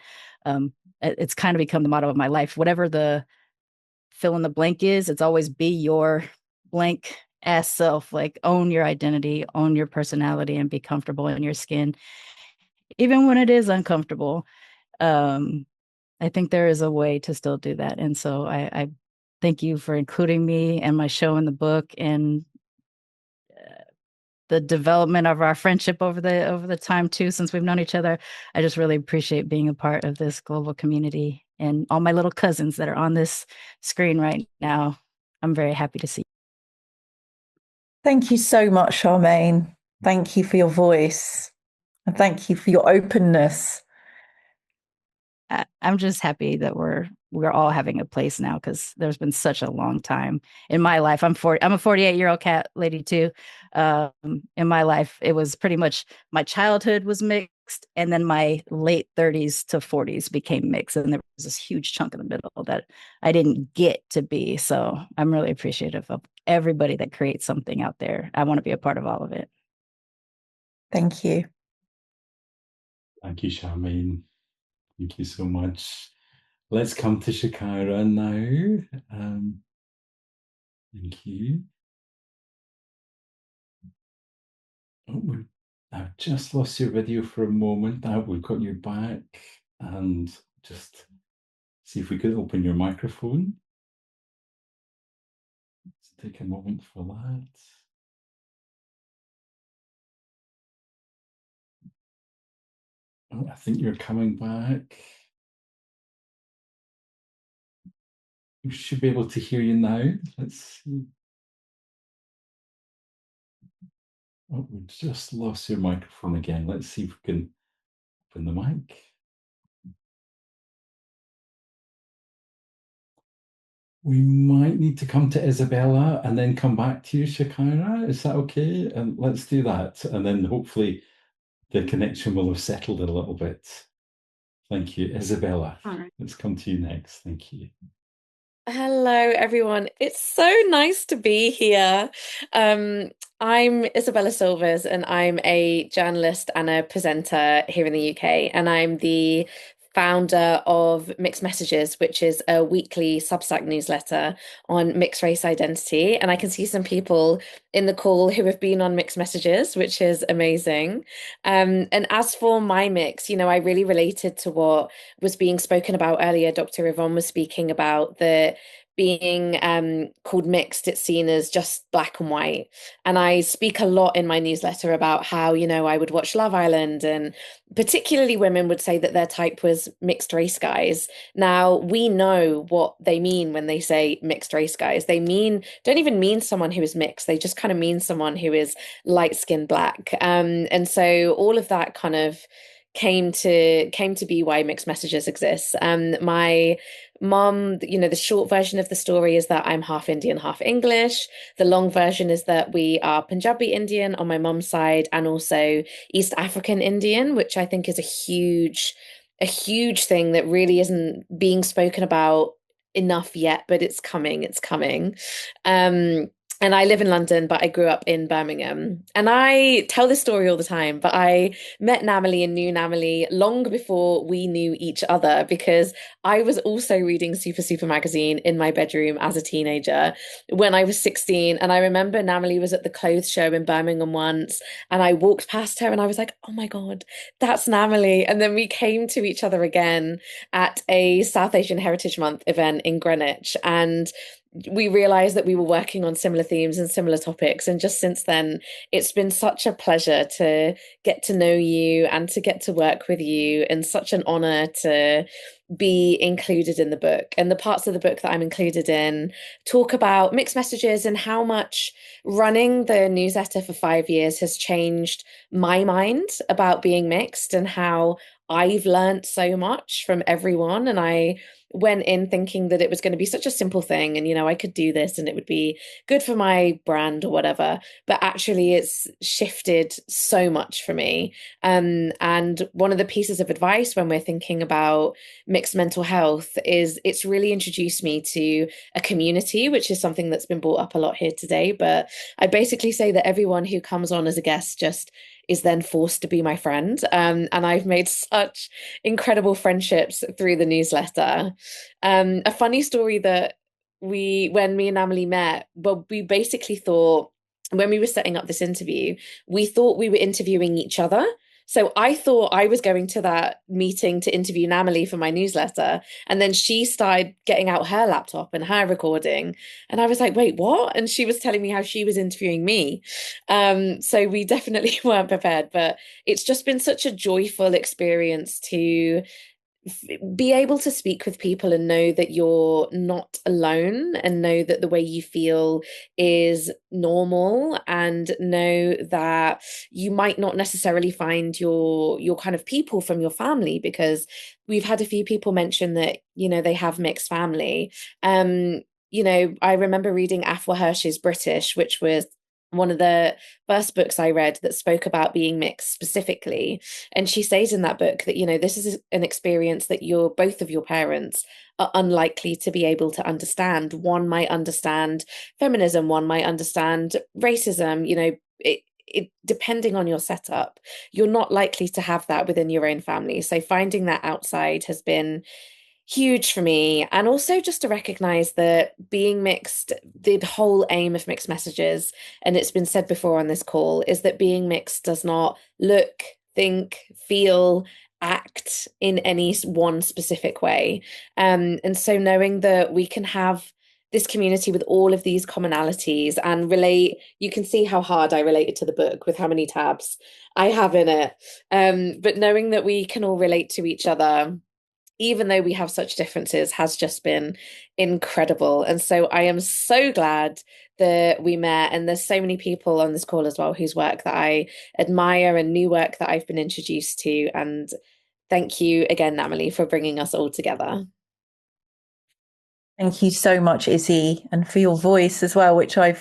it's kind of become the motto of my life. Whatever the fill in the blank is, it's always be your blank ass self. Like, own your identity, own your personality, and be comfortable in your skin, even when it is uncomfortable. I think there is a way to still do that. And so I thank you for including me and my show in the book, and the development of our friendship over the time too, since we've known each other. I just really appreciate being a part of this global community, and all my little cousins that are on this screen right now. I'm very happy to see. Thank you so much, Charmaine. Thank you for your voice, and thank you for your openness. I'm just happy that we're all having a place now, because there's been such a long time in my life. I'm a 48-year-old cat lady too. In my life, it was pretty much my childhood was mixed, and then my late 30s to 40s became mixed, and there was this huge chunk in the middle that I didn't get to be. So I'm really appreciative of everybody that creates something out there. I want to be a part of all of it. Thank you. Thank you, Charmaine. Thank you so much. Let's come to Shakira now. Thank you. Oh, I've just lost your video for a moment. Now we've got you back, and just see if we could open your microphone. Let's take a moment for that. Oh, I think you're coming back. We should be able to hear you now. Let's see. Oh, we just lost your microphone again. Let's see if we can open the mic. We might need to come to Isabella and then come back to you, Shakira. Is that okay? And let's do that. And then hopefully the connection will have settled a little bit. Thank you, Isabella. All right. Let's come to you next. Thank you. Hello, everyone. It's so nice to be here. I'm Isabella Silvers, and I'm a journalist and a presenter here in the UK, and I'm the founder of Mixed Messages, which is a weekly Substack newsletter on mixed race identity. And I can see some people in the call who have been on Mixed Messages, which is amazing. And as for my mix, I really related to what was being spoken about earlier. Dr. Yvon was speaking about the being called mixed, it's seen as just black and white. And I speak a lot in my newsletter about how, you know, I would watch Love Island, and particularly women would say that their type was mixed race guys. Now, we know what they mean when they say mixed race guys. They don't even mean someone who is mixed. They just kind of mean someone who is light-skinned black. And so all of that kind of came to be why mixed messages exist. My mum, you know, the short version of the story is that I'm half Indian, half English. The long version is that we are Punjabi Indian on my mum's side, and also East African Indian, which I think is a huge thing that really isn't being spoken about enough yet, but it's coming. And I live in London, but I grew up in Birmingham. And I tell this story all the time, but I met Namalee and knew Namalee long before we knew each other, because I was also reading Super magazine in my bedroom as a teenager when I was 16. And I remember Namalee was at the clothes show in Birmingham once, and I walked past her and I was like, oh my God, that's Namalee. And then we came to each other again at a South Asian Heritage Month event in Greenwich. And we realized that we were working on similar themes and similar topics. And just since then, it's been such a pleasure to get to know you and to get to work with you, and such an honor to be included in the book. And the parts of the book that I'm included in talk about mixed messages and how much running the newsletter for 5 years has changed my mind about being mixed, and how I've learned so much from everyone. And I went in thinking that it was going to be such a simple thing, and, you know, I could do this and it would be good for my brand or whatever. But actually it's shifted so much for me. And one of the pieces of advice when we're thinking about mixed mental health is it's really introduced me to a community, which is something that's been brought up a lot here today. But I basically say that everyone who comes on as a guest just is then forced to be my friend. And I've made such incredible friendships through the newsletter. A funny story that when me and Namalee met, well, we basically thought, when we were setting up this interview, we thought we were interviewing each other. So I thought I was going to that meeting to interview Namalee for my newsletter. And then she started getting out her laptop and her recording. And I was like, wait, what? And she was telling me how she was interviewing me. So we definitely weren't prepared. But it's just been such a joyful experience to be able to speak with people and know that you're not alone, and know that the way you feel is normal, and know that you might not necessarily find your kind of people from your family, because we've had a few people mention that, you know, they have mixed family. You know, I remember reading Afua Hirsch's British, which was one of the first books I read that spoke about being mixed specifically. And she says in that book that, you know, this is an experience that both of your parents are unlikely to be able to understand. One might understand feminism, one might understand racism, you know, it depending on your setup. You're not likely to have that within your own family. So finding that outside has been huge for me. And also just to recognize that being mixed, the whole aim of mixed messages, and it's been said before on this call, is that being mixed does not look, think, feel, act in any one specific way. And so knowing that we can have this community with all of these commonalities and relate, you can see how hard I related to the book with how many tabs I have in it. But knowing that we can all relate to each other, even though we have such differences, has just been incredible. And so I am so glad that we met. And there's so many people on this call as well whose work that I admire, and new work that I've been introduced to. And thank you again, Namalee, for bringing us all together. Thank you so much, Izzy, and for your voice as well, which I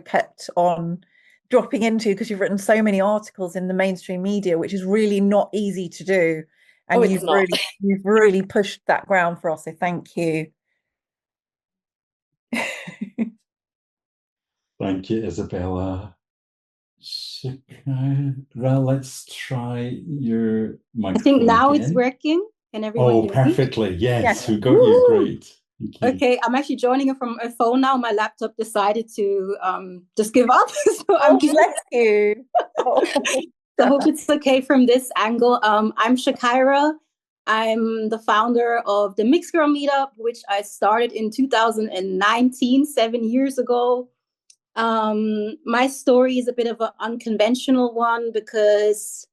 kept on dropping into, because you've written so many articles in the mainstream media, which is really not easy to do. And you've really pushed that ground for us. So thank you. Thank you, Isabella. Let's try your microphone. I think now again. It's working. Can everyone hear me? Perfectly. Yes, we got you. Great. Okay, I'm actually joining it from a phone now. My laptop decided to just give up. So I'm bless you. So I hope it's okay from this angle. I'm Shakira. I'm the founder of the Mixed Girl Meetup, which I started in 2019, 7 years ago. My story is a bit of an unconventional one because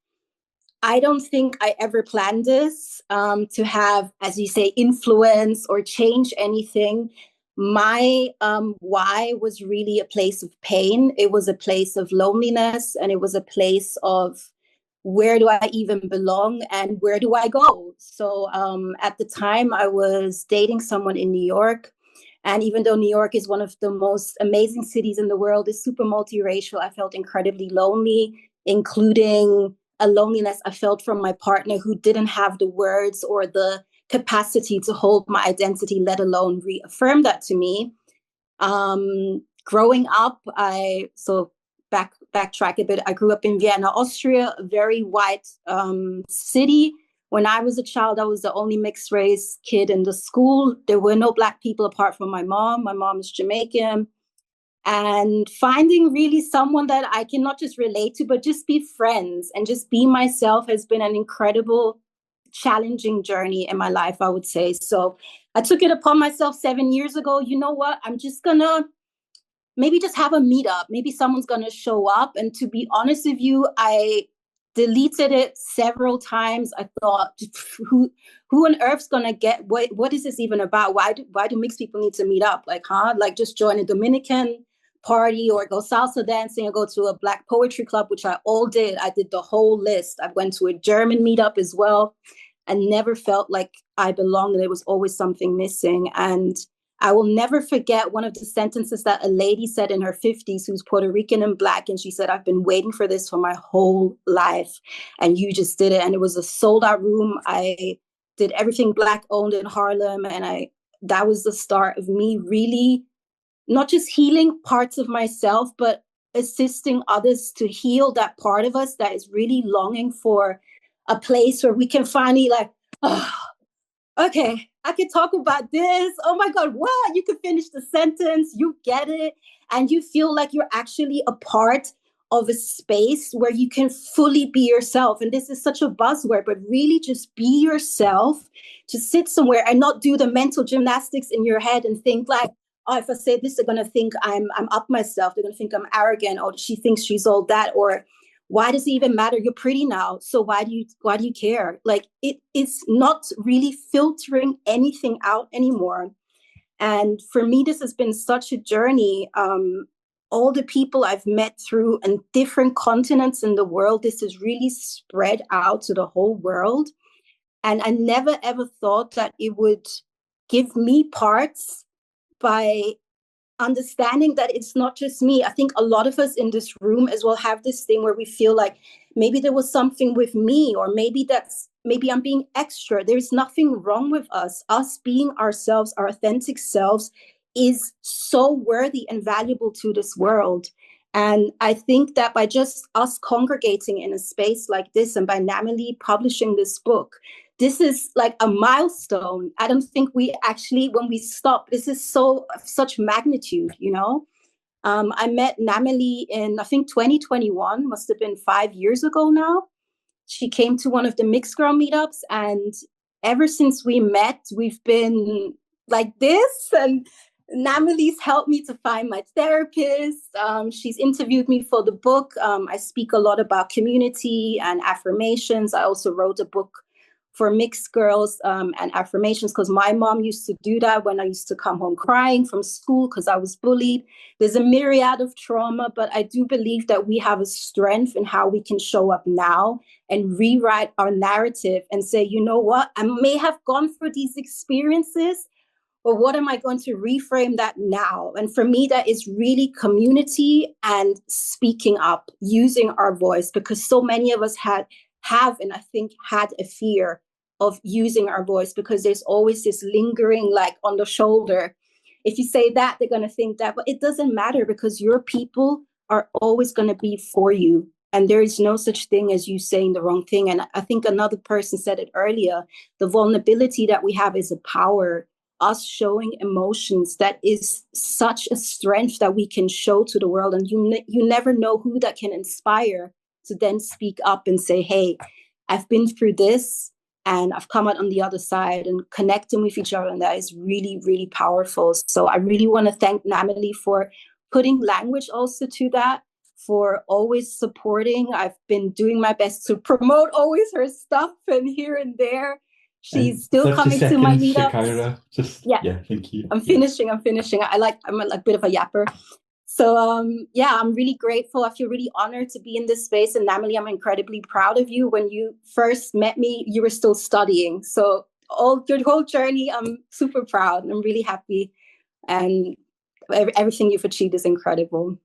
I don't think I ever planned this to have, as you say, influence or change anything. My why was really a place of pain. It was a place of loneliness, and it was a place of where do I even belong and where do I go? So at the time, I was dating someone in New York. And even though New York is one of the most amazing cities in the world, it's super multiracial, I felt incredibly lonely, including a loneliness I felt from my partner who didn't have the words or the capacity to hold my identity, let alone reaffirm that to me. Growing up, backtrack a bit. I grew up in Vienna, Austria, a very white city. When I was a child, I was the only mixed race kid in the school. There were no Black people apart from my mom. My mom is Jamaican. And finding really someone that I can not just relate to, but just be friends and just be myself has been an incredible, challenging journey in my life, I would say. So I took it upon myself 7 years ago. You know what? I'm just going to maybe just have a meetup. Maybe someone's going to show up. And to be honest with you, I deleted it several times. I thought, who on earth's going to get, what is this even about? Why do mixed people need to meet up? Like, like just join a Dominican party or go salsa dancing or go to a Black poetry club, which I all did. I did the whole list. I went to a German meetup as well and never felt like I belonged. There was always something missing. And I will never forget one of the sentences that a lady said in her 50s who's Puerto Rican and Black. And she said, I've been waiting for this for my whole life. And you just did it. And it was a sold out room. I did everything Black owned in Harlem. And that was the start of me really not just healing parts of myself, but assisting others to heal that part of us that is really longing for a place where we can finally okay, I can talk about this. Oh my God, what? You can finish the sentence, you get it, and you feel like you're actually a part of a space where you can fully be yourself. And this is such a buzzword, but really just be yourself, to sit somewhere and not do the mental gymnastics in your head and think like, oh, if I say this, they're gonna think I'm up myself. They're gonna think I'm arrogant, or she thinks she's all that, or why does it even matter? You're pretty now. So why do you care? Like it's not really filtering anything out anymore. And for me, this has been such a journey. All the people I've met through and different continents in the world, this has really spread out to the whole world. And I never, ever thought that it would give me parts by understanding that it's not just me. I think a lot of us in this room as well have this thing where we feel like maybe there was something with me, or maybe I'm being extra. There's nothing wrong with us. Us being ourselves, our authentic selves, is so worthy and valuable to this world. And I think that by just us congregating in a space like this, and by Namalee publishing this book, this is like a milestone. I don't think we actually, when we stop, this is such magnitude, you know? I met Namalee in, I think 2021, must have been 5 years ago now. She came to one of the Mixed Girl meetups, and ever since we met, we've been like this. And Namalee's helped me to find my therapist. She's interviewed me for the book. I speak a lot about community and affirmations. I also wrote a book for mixed girls and affirmations, because my mom used to do that when I used to come home crying from school because I was bullied. There's a myriad of trauma, but I do believe that we have a strength in how we can show up now and rewrite our narrative and say, you know what, I may have gone through these experiences, but what am I going to reframe that now? And for me, that is really community and speaking up, using our voice, because so many of us have and I think had a fear of using our voice, because there's always this lingering like on the shoulder. If you say that, they're going to think that, but it doesn't matter, because your people are always going to be for you. And there is no such thing as you saying the wrong thing. And I think another person said it earlier, the vulnerability that we have is a power. Us showing emotions, that is such a strength that we can show to the world. And you never know who that can inspire to then speak up and say, hey, I've been through this. And I've come out on the other side and connecting with each other. And that is really, really powerful. So I really want to thank Namalee for putting language also to that, for always supporting. I've been doing my best to promote always her stuff, and here and there. She's still coming to my meetups. Shakira. Yeah, thank you. I'm finishing. I'm a bit of a yapper. So I'm really grateful. I feel really honored to be in this space. And Namalee, I'm incredibly proud of you. When you first met me, you were still studying. So your whole journey, I'm super proud. I'm really happy. And everything you've achieved is incredible.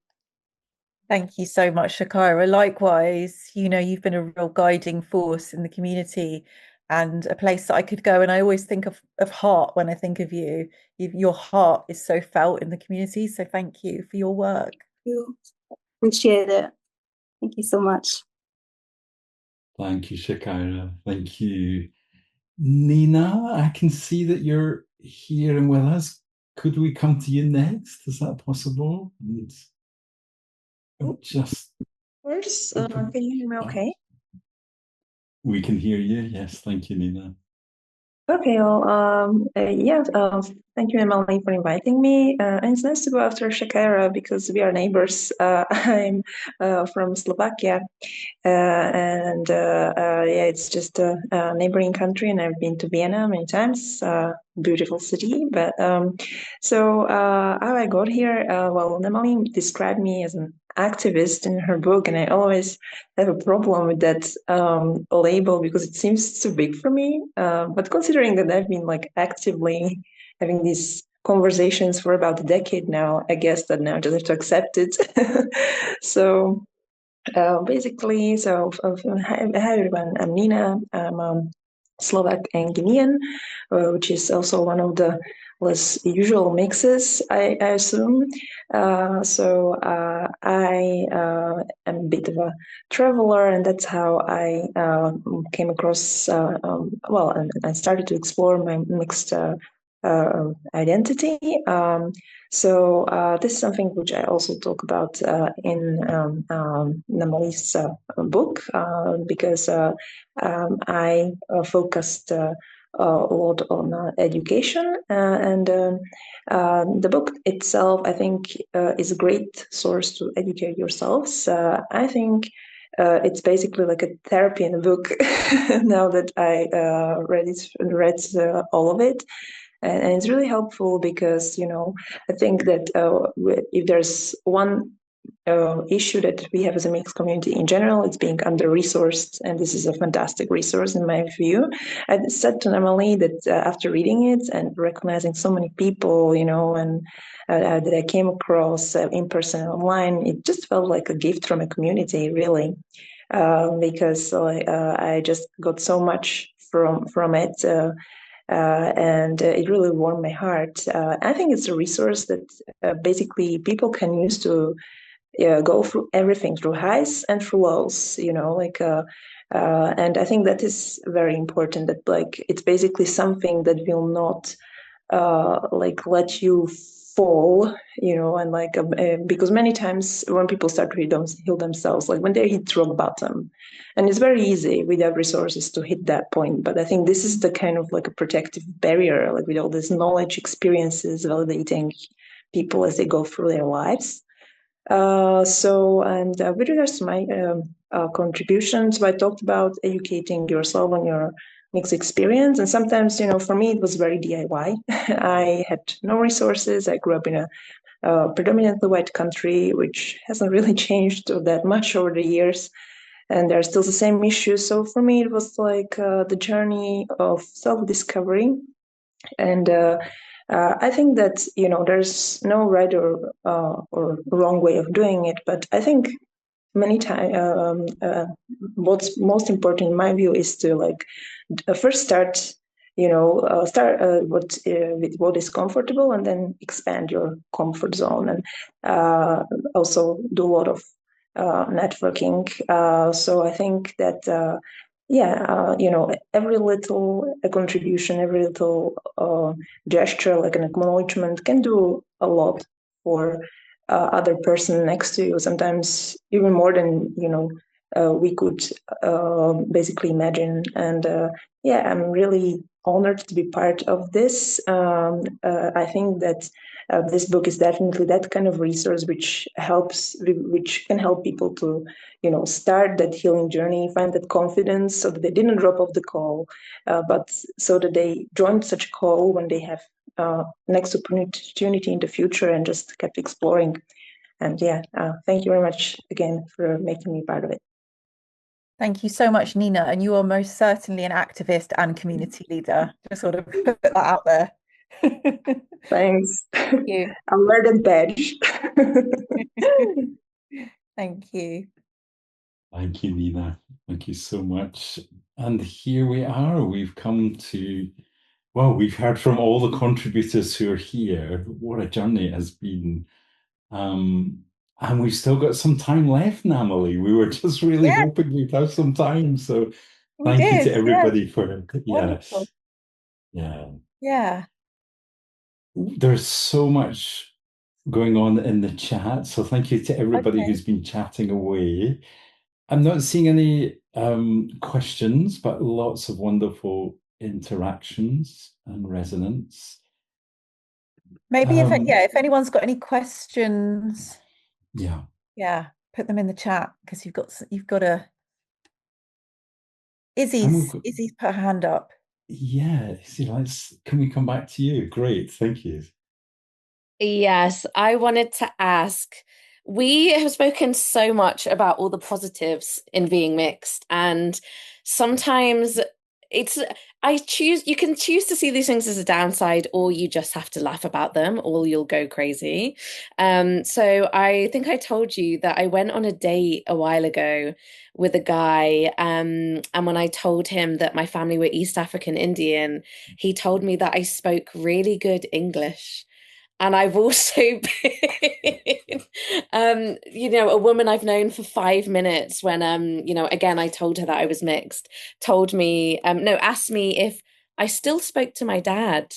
Thank you so much, Shakira. Likewise, you've been a real guiding force in the community and a place that I could go. And I always think of heart when I think of you. Your heart is so felt in the community. So thank you for your work. Thank you. Appreciate it. Thank you so much. Thank you, Shakira. Thank you. Nina, I can see that you're here and with us. Could we come to you next? Is that possible? Just First, can you hear me okay? We can hear you. Yes, thank you, Nina. Okay, well, thank you, Namalee, for inviting me. And it's nice to go after Shakira because we are neighbors. I'm from Slovakia, it's just a neighboring country, and I've been to Vienna many times. Beautiful city. But how I got here, Namalee described me as an activist in her book, and I always have a problem with that label because it seems too big for me. But considering that I've been actively having these conversations for about a decade now, I guess that now I just have to accept it. So basically, hi everyone, I'm Nina. I'm Slovak and Guinean, which is also one of the less usual mixes, I assume. I am a bit of a traveler, and that's how I came across, and I started to explore my mixed identity. This is something which I also talk about in Namalee's book, because I focused a lot on education, and the book itself, I think, is a great source to educate yourselves. I think it's basically like a therapy in a book now that I read all of it. And it's really helpful because, I think that if there's one issue that we have as a mixed community in general, it's being under-resourced, and this is a fantastic resource in my view. I said to Namalee that after reading it and recognizing so many people, and that I came across in person and online, it just felt like a gift from a community, really, because I just got so much from it. And it really warmed my heart. I think it's a resource that basically people can use to go through everything, through highs and through lows, and I think that is very important, that it's basically something that will not let you fall, and because many times when people start to heal themselves, when they hit rock bottom, and it's very easy without resources to hit that point. But I think this is the kind of a protective barrier, with all this knowledge, experiences, validating people as they go through their lives. With regards to my contributions, I talked about educating yourself on your mixed experience, and sometimes, for me, it was very DIY. I had no resources. I grew up in a predominantly white country, which hasn't really changed that much over the years, and there are still the same issues. So for me, it was the journey of self-discovery, and I think that there's no right or wrong way of doing it, but I think many times what's most important in my view is to first start with what is comfortable, and then expand your comfort zone, and also do a lot of networking. So I think that every little contribution, every little gesture, like an acknowledgement, can do a lot for other person next to you. Sometimes even more than we could basically imagine. And yeah, I'm really honored to be part of this. I think that this book is definitely that kind of resource which can help people to, start that healing journey, find that confidence, so that they didn't drop off the call, but so that they joined such a call when they have next opportunity in the future, and just kept exploring. And yeah, thank you very much again for making me part of it. Thank you so much, Nina. And you are most certainly an activist and community leader. Just sort of put that out there. Thanks. Thank you. I'll wear the badge. Thank you. Thank you, Nina. Thank you so much. And here we are. We've come to, well, we've heard from all the contributors who are here. What a journey it has been. And we've still got some time left, Namalee. We were just really hoping we'd have some time. So thank you to everybody for, Wonderful. Yeah. There's so much going on in the chat. So thank you to everybody who's been chatting away. I'm not seeing any questions, but lots of wonderful interactions and resonance. Maybe if anyone's got any questions, put them in the chat, because you've got a Izzy's put her hand up. Yeah, Izzy, can we come back to you? Great, thank you. Yes, I wanted to ask, we have spoken so much about all the positives in being mixed, and sometimes you can choose to see these things as a downside, or you just have to laugh about them, or you'll go crazy. So I think I told you that I went on a date a while ago with a guy, and when I told him that my family were East African Indian, he told me that I spoke really good English. And I've also been, a woman I've known for 5 minutes when, again, I told her that I was mixed, asked me if I still spoke to my dad.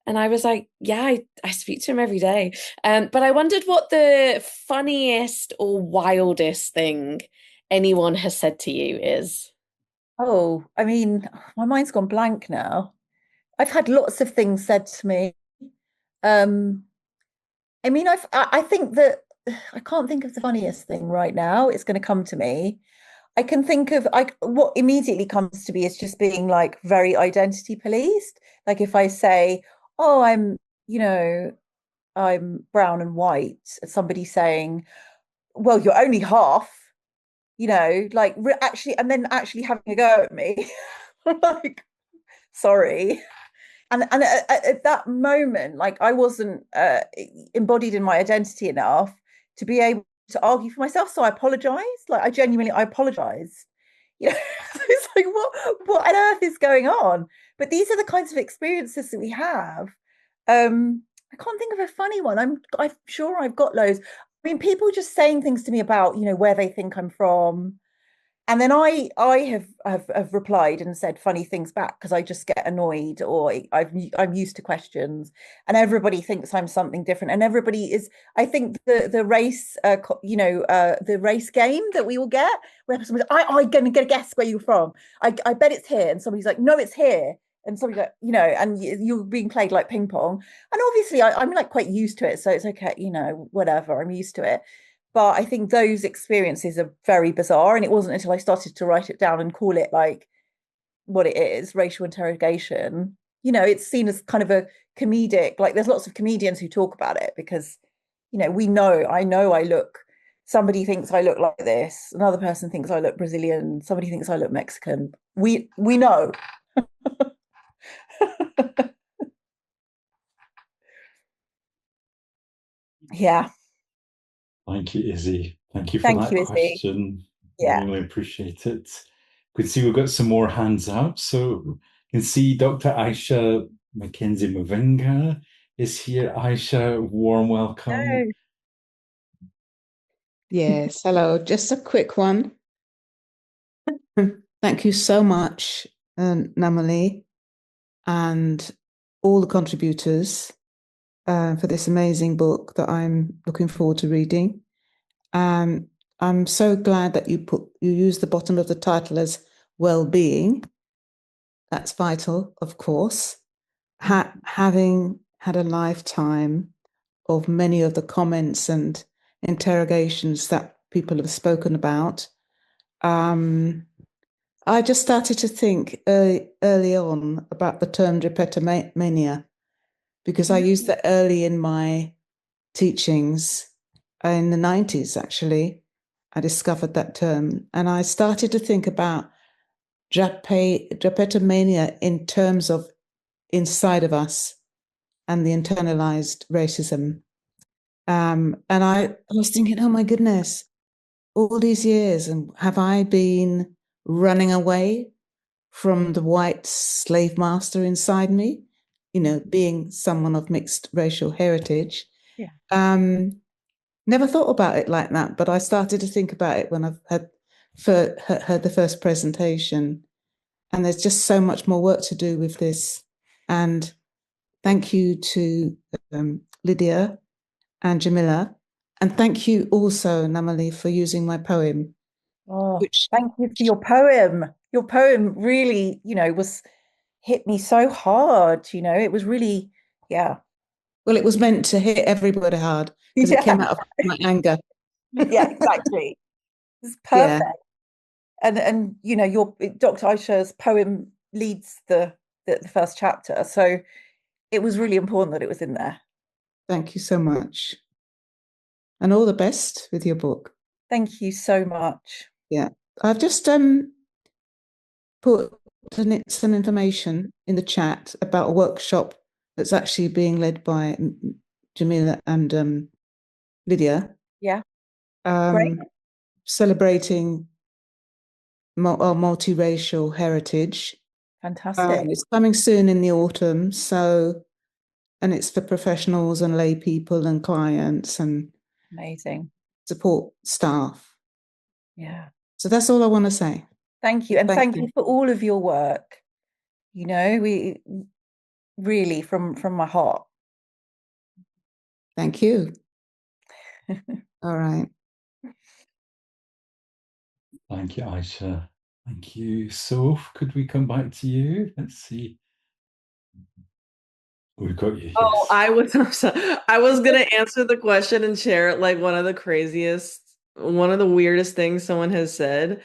And I was like, yeah, I speak to him every day. But I wondered what the funniest or wildest thing anyone has said to you is. Oh, I mean, my mind's gone blank now. I've had lots of things said to me. I mean, I think that I can't think of the funniest thing right now. It's going to come to me. I can think of what immediately comes to me is just being like very identity policed. Like if I say, "Oh, I'm brown and white," somebody saying, "Well, you're only half," actually, and then actually having a go at me, like, sorry. And at that moment, like, I wasn't embodied in my identity enough to be able to argue for myself. So I apologized. Like, I apologized. It's like, what on earth is going on? But these are the kinds of experiences that we have. I can't think of a funny one. I'm sure I've got loads. I mean, people just saying things to me about, where they think I'm from. And then I have replied and said funny things back because I just get annoyed, or I'm used to questions, and everybody thinks I'm something different, and everybody is. I think the race, the race game that we all get, where somebody's I'm gonna guess where you're from. I bet it's here, and somebody's like, no, it's here, and somebody's like, and you're being played like ping pong, and obviously I'm like quite used to it, so it's okay, whatever, I'm used to it. But I think those experiences are very bizarre. And it wasn't until I started to write it down and call it like what it is, racial interrogation. It's seen as kind of a comedic, like there's lots of comedians who talk about it because, I look, somebody thinks I look like this. Another person thinks I look Brazilian. Somebody thinks I look Mexican. We know. Yeah. Thank you, Izzy. Thank you for that question. Yeah. Really appreciate it. You can see we've got some more hands up. So you can see Dr. Aisha Mackenzie Mavinga is here. Aisha, warm welcome. Hello. Yes, hello. Just a quick one. Thank you so much, Namalee, and all the contributors for this amazing book that I'm looking forward to reading. I'm so glad that you use the bottom of the title as well-being. That's vital, of course. Having had a lifetime of many of the comments and interrogations that people have spoken about, I just started to think early on about the term drapetomania, because I used that early in my teachings. In the 90s, actually, I discovered that term, and I started to think about drapetomania in terms of inside of us and the internalized racism. And I was thinking, oh my goodness, all these years, and have I been running away from the white slave master inside me, being someone of mixed racial heritage? Yeah. Never thought about it like that, but I started to think about it when I've heard the first presentation. And there's just so much more work to do with this. And thank you to Lydia and Jamila. And thank you also, Namalee, for using my poem. Oh, thank you for your poem. Your poem really, was hit me so hard. It was really, yeah. Well, it was meant to hit everybody hard because it came out of my anger. Yeah, exactly. It's perfect. Yeah. And your Dr. Aisha's poem leads the first chapter. So it was really important that it was in there. Thank you so much. And all the best with your book. Thank you so much. Yeah. I've just put some information in the chat about a workshop that's actually being led by Jamila and Lydia. Yeah. Great. Celebrating our multiracial heritage. Fantastic. It's coming soon in the autumn, and it's for professionals and lay people and clients and amazing support staff. Yeah. So that's all I want to say. Thank you. And thank you for all of your work. We really from my heart. Thank you. All right. Thank you, Aisha. Thank you. Soph, could we come back to you? Let's see. We've got you. Oh, yes. I was gonna answer the question and share like one of the weirdest things someone has said.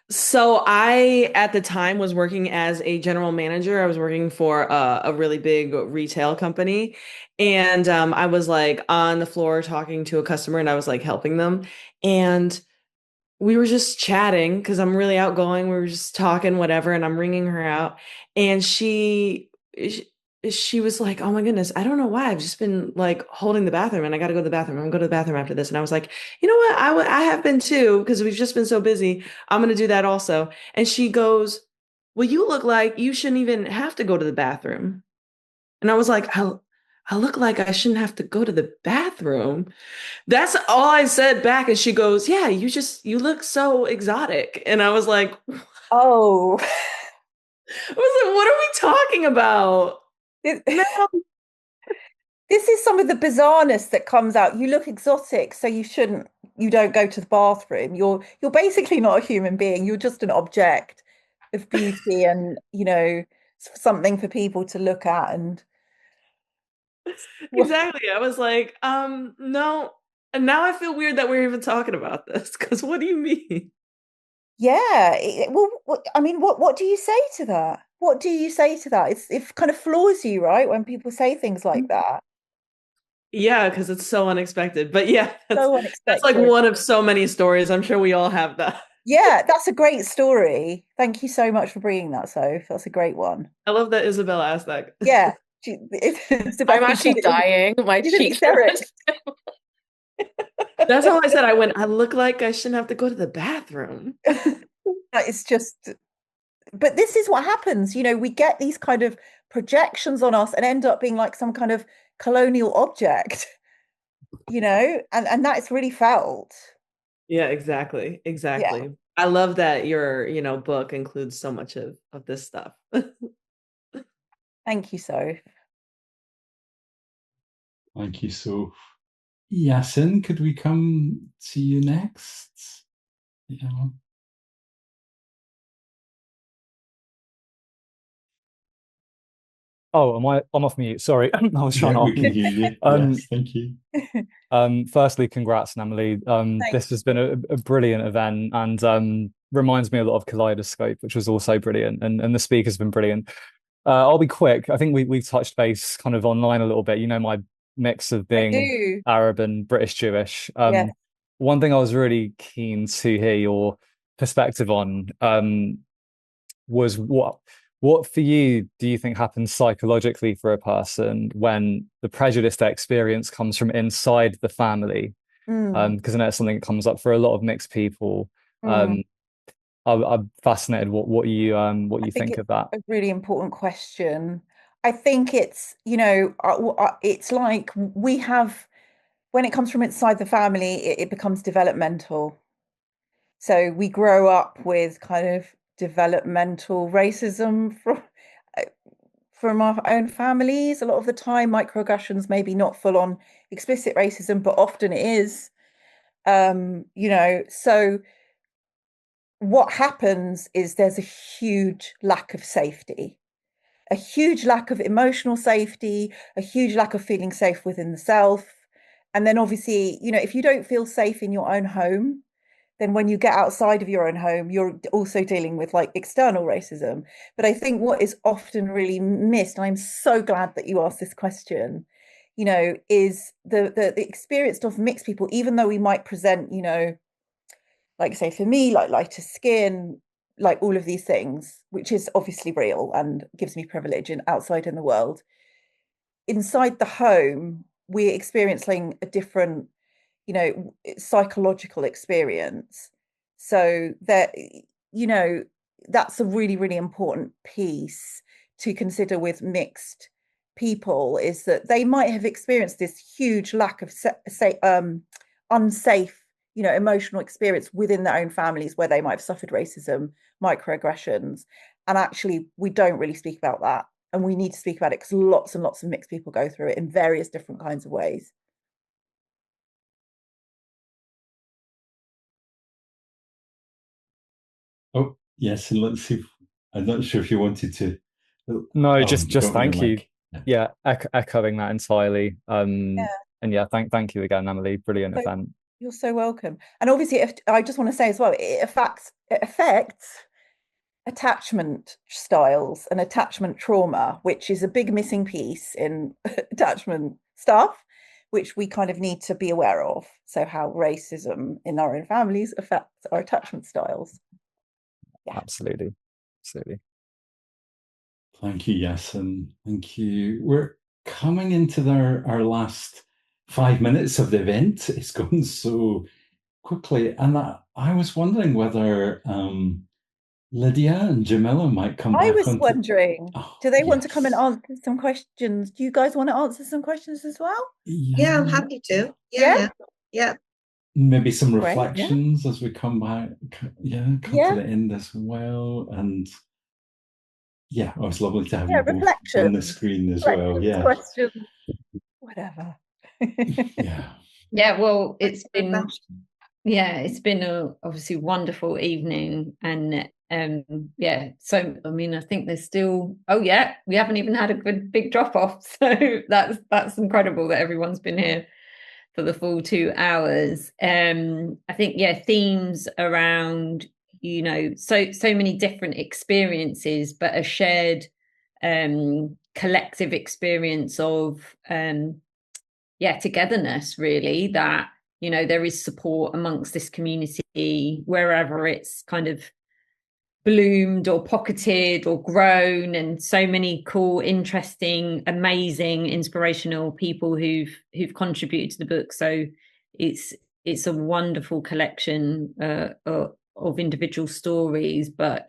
So I, at the time, was working as a general manager. I was working for a really big retail company. And I was like on the floor talking to a customer and I was like helping them. And we were just chatting because I'm really outgoing. We were just talking, whatever. And I'm ringing her out. And she was like, oh my goodness, I don't know why. I've just been like holding the bathroom and I got to go to the bathroom. I'm going to go to the bathroom after this. And I was like, you know what? I have been too, because we've just been so busy. I'm going to do that also. And she goes, well, you look like you shouldn't even have to go to the bathroom. And I was like, I look like I shouldn't have to go to the bathroom. That's all I said back. And she goes, yeah, you look so exotic. And I was like, oh, I was like, what are we talking about? No. This is some of the bizarreness that comes out. You look exotic, so you don't go to the bathroom. You're basically not a human being. You're just an object of beauty and, something for people to look at. And exactly. I was like, no. And now I feel weird that we're even talking about this, because what do you mean? Yeah. I mean, what do you say to that? What do you say to that? It kind of floors you, right? When people say things like that. Yeah, because it's so unexpected. But yeah, so unexpected. That's like one of so many stories. I'm sure we all have that. Yeah, that's a great story. Thank you so much for bringing that, Soph. That's a great one. I love that Isabel asked that. Yeah. I'm actually dying. My cheeks are That's how I said I look like I shouldn't have to go to the bathroom. It's just, but this is what happens. We get these kind of projections on us and end up being like some kind of colonial object, and that is really felt. Yeah, exactly. Yeah. I love that your, book includes so much of this stuff. Thank you, Soph. Thank you, Soph. Yasin, could we come to you next? Yeah. Oh, I'm off mute. Sorry. I was trying to. We can hear you. Yes, thank you. Firstly, congrats, Namalee. This has been a brilliant event, and reminds me a lot of Kaleidoscope, which was also brilliant, and the speaker's been brilliant. I'll be quick. I think we've touched base kind of online a little bit. You know, my mix of being Arab and British Jewish. One thing I was really keen to hear your perspective on was what for you do you think happens psychologically for a person when the prejudice they experience comes from inside the family? Because I know it's something that comes up for a lot of mixed people. I'm fascinated what you think of that. A really important question. I think it's, you know, it's like we have, when it comes from inside the family, it becomes developmental. So we grow up with kind of developmental racism from our own families. A lot of the time, microaggressions, maybe not full on explicit racism, but often it is. You know, so what happens is there's a huge lack of safety, a huge lack of emotional safety, a huge lack of feeling safe within the self. And then obviously, you know, if you don't feel safe in your own home, then when you get outside of your own home, you're also dealing with like external racism. But I think what is often really missed, and I'm so glad that you asked this question, you know, is the experience of mixed people, even though we might present, you know, like say for me, like lighter skin, like all of these things, which is obviously real and gives me privilege and outside in the world. Inside the home, we're experiencing a different, you know, psychological experience. So that, you know, that's a really, really important piece to consider with mixed people, is that they might have experienced this huge lack of unsafe, you know, emotional experience within their own families where they might have suffered racism, microaggressions. And actually, we don't really speak about that. And we need to speak about it because lots and lots of mixed people go through it in various different kinds of ways. Oh, yes, and let's see. I'm not sure if you wanted to. No, just thank you. Yeah, echoing that entirely. And yeah, thank you again, Namalee. Brilliant event. You're so welcome. And obviously, I just want to say as well, it affects attachment styles and attachment trauma, which is a big missing piece in attachment stuff, which we kind of need to be aware of. So how racism in our own families affects our attachment styles. Yeah. Absolutely. Thank you, Yasin. Thank you. We're coming into our last 5 minutes of the event. It's gone so quickly. And I was wondering whether Lydia and Jamila might come back. I was wondering, do they want to come and answer some questions? Do you guys want to answer some questions as well? Yeah, I'm happy to. Yeah. Maybe some reflections as we come back. Come to the end as well. And yeah, it was lovely to have you both on the screen as well. Yeah. Questions, whatever. Yeah, well, it's been a obviously wonderful evening, and so I mean, I think there's still we haven't even had a good big drop off, so that's incredible that everyone's been here for the full 2 hours. I think themes around, you know, so many different experiences, but a shared collective experience of togetherness, really, that, you know, there is support amongst this community wherever it's kind of bloomed or pocketed or grown, and so many cool, interesting, amazing, inspirational people who've contributed to the book. So it's a wonderful collection of individual stories, but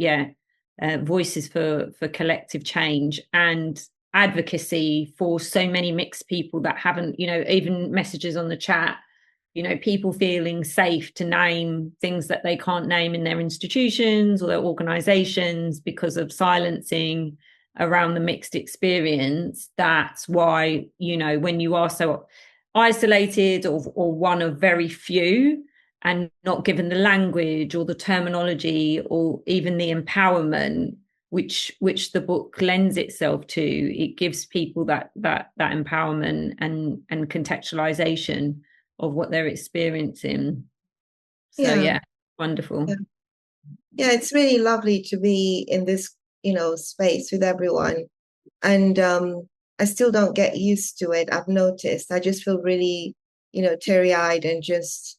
voices for collective change and advocacy for so many mixed people that haven't, you know, even messages on the chat, you know, people feeling safe to name things that they can't name in their institutions or their organizations because of silencing around the mixed experience. That's why, you know, when you are so isolated or one of very few, and not given the language or the terminology or even the empowerment which the book lends itself to. It gives people that empowerment and contextualization of what they're experiencing. So yeah, wonderful. Yeah, it's really lovely to be in this, space with everyone. And I still don't get used to it. I've noticed. I just feel really, teary-eyed and just,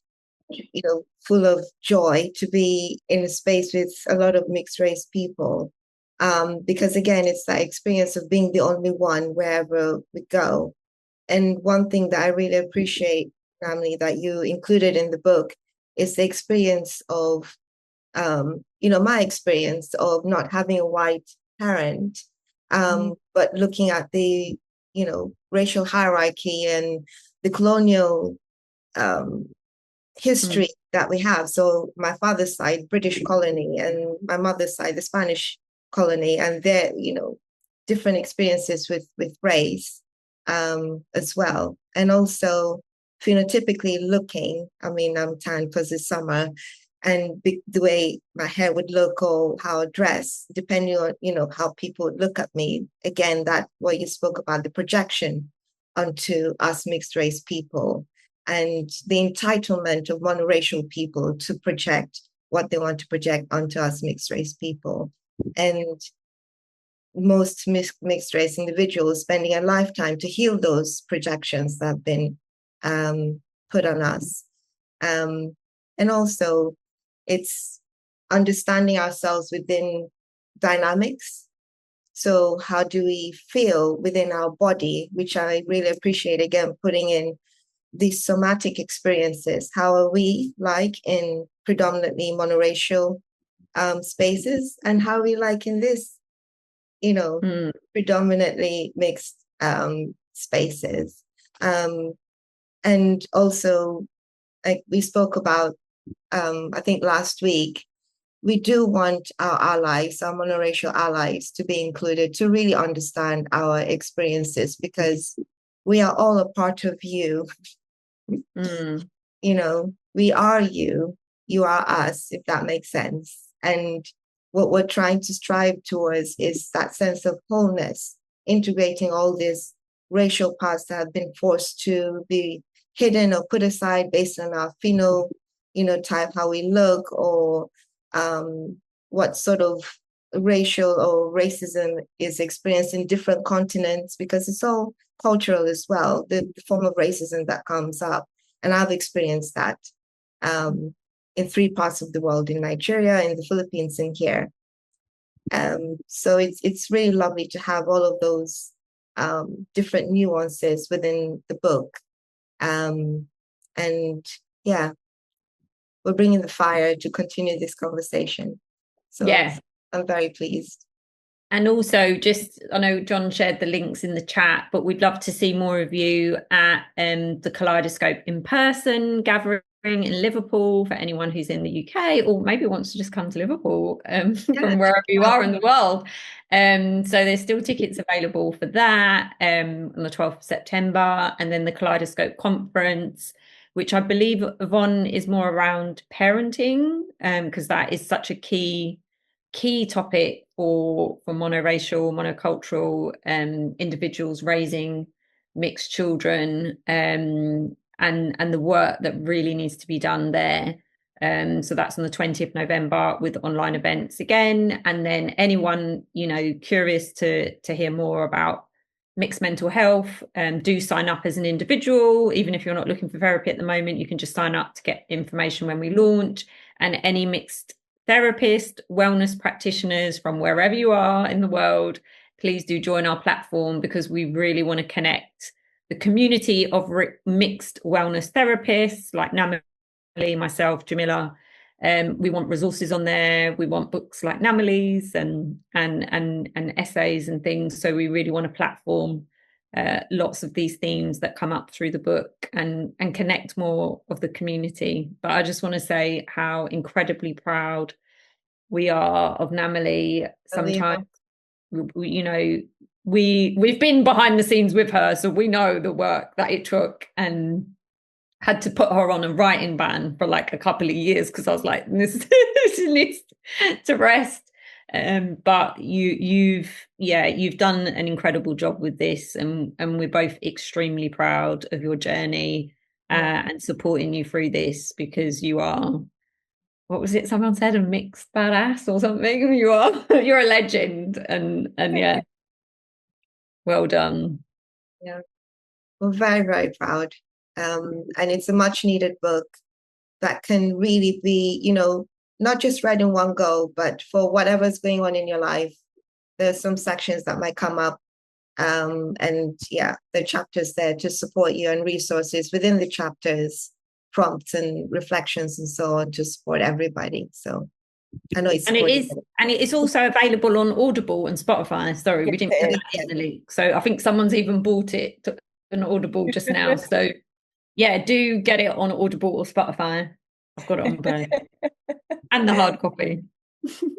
full of joy to be in a space with a lot of mixed race people. Because again, it's that experience of being the only one wherever we go. And one thing that I really appreciate, Namalee, that you included in the book is the experience of, my experience of not having a white parent, but looking at the, racial hierarchy and the colonial history that we have. So my father's side, British colony, and my mother's side, the Spanish colony, and their, different experiences with race as well. And also phenotypically looking, I'm tan because it's summer, and the way my hair would look or how I dress, depending on, how people would look at me. Again, that what you spoke about, the projection onto us mixed race people, and the entitlement of monoracial people to project what they want to project onto us mixed race people. And most mixed race individuals spending a lifetime to heal those projections that have been put on us. And also, it's understanding ourselves within dynamics. So how do we feel within our body, which I really appreciate, again, putting in these somatic experiences. How are we like in predominantly monoracial spaces, and how are we like in this, predominantly mixed spaces. And also, like we spoke about, I think last week, we do want our allies, our monoracial allies, to be included, to really understand our experiences, because we are all a part of you. We are you, you are us, if that makes sense. And what we're trying to strive towards is that sense of wholeness, integrating all these racial parts that have been forced to be hidden or put aside based on our type, how we look, or what sort of racial or racism is experienced in different continents, because it's all cultural as well, the form of racism that comes up. And I've experienced that in 3 parts of the world, in Nigeria, in the Philippines, and here. So it's really lovely to have all of those different nuances within the book. And yeah, we're bringing the fire to continue this conversation. So yeah, I'm very pleased. And also, I know John shared the links in the chat, but we'd love to see more of you at the Kaleidoscope in person gathering in Liverpool, for anyone who's in the UK or maybe wants to just come to Liverpool from wherever you are in the world. So there's still tickets available for that on the 12th of September. And then the Kaleidoscope conference, which I believe, Yvonne, is more around parenting, because that is such a key topic for monoracial, monocultural individuals raising mixed children, and the work that really needs to be done there. So that's on the 20th of November with online events again. And then anyone, curious to hear more about mixed mental health, do sign up as an individual. Even if you're not looking for therapy at the moment, you can just sign up to get information when we launch. And any mixed therapists, wellness practitioners from wherever you are in the world, please do join our platform, because we really want to connect the community of mixed wellness therapists like Namalee, myself, Jamila. We want resources on there. We want books like Namalee's and essays and things. So we really want to platform lots of these themes that come up through the book and connect more of the community. But I just want to say how incredibly proud we are of Namalee. Sometimes, we've been behind the scenes with her, so we know the work that it took, and had to put her on a writing ban for like a couple of years because I was like, this she needs to rest. But you've done an incredible job with this, and we're both extremely proud of your journey and supporting you through this, because you are, what was it someone said, a mixed badass or something? You're a legend, and yeah, well done. Yeah, we're very, very proud. And it's a much needed book that can really be, not just read in one go, but for whatever's going on in your life. There's some sections that might come up. And yeah, the chapters there to support you, and resources within the chapters, prompts and reflections and so on, to support everybody. So I know it's, and it is also available on Audible and Spotify. Sorry, we didn't put that in the link. So I think someone's even bought it on Audible just now. So yeah, do get it on Audible or Spotify. I've got it on both. And the hard copy.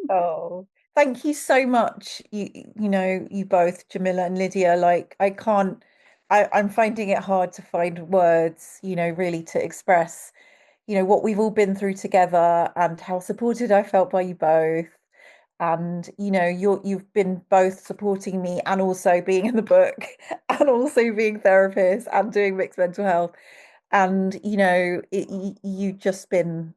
Oh, thank you so much. You both, Jamila and Lydia. Like, I'm finding it hard to find words, really to express, what we've all been through together, and how supported I felt by you both. And you've been both supporting me, and also being in the book, and also being therapists, and doing mixed mental health. And you've just been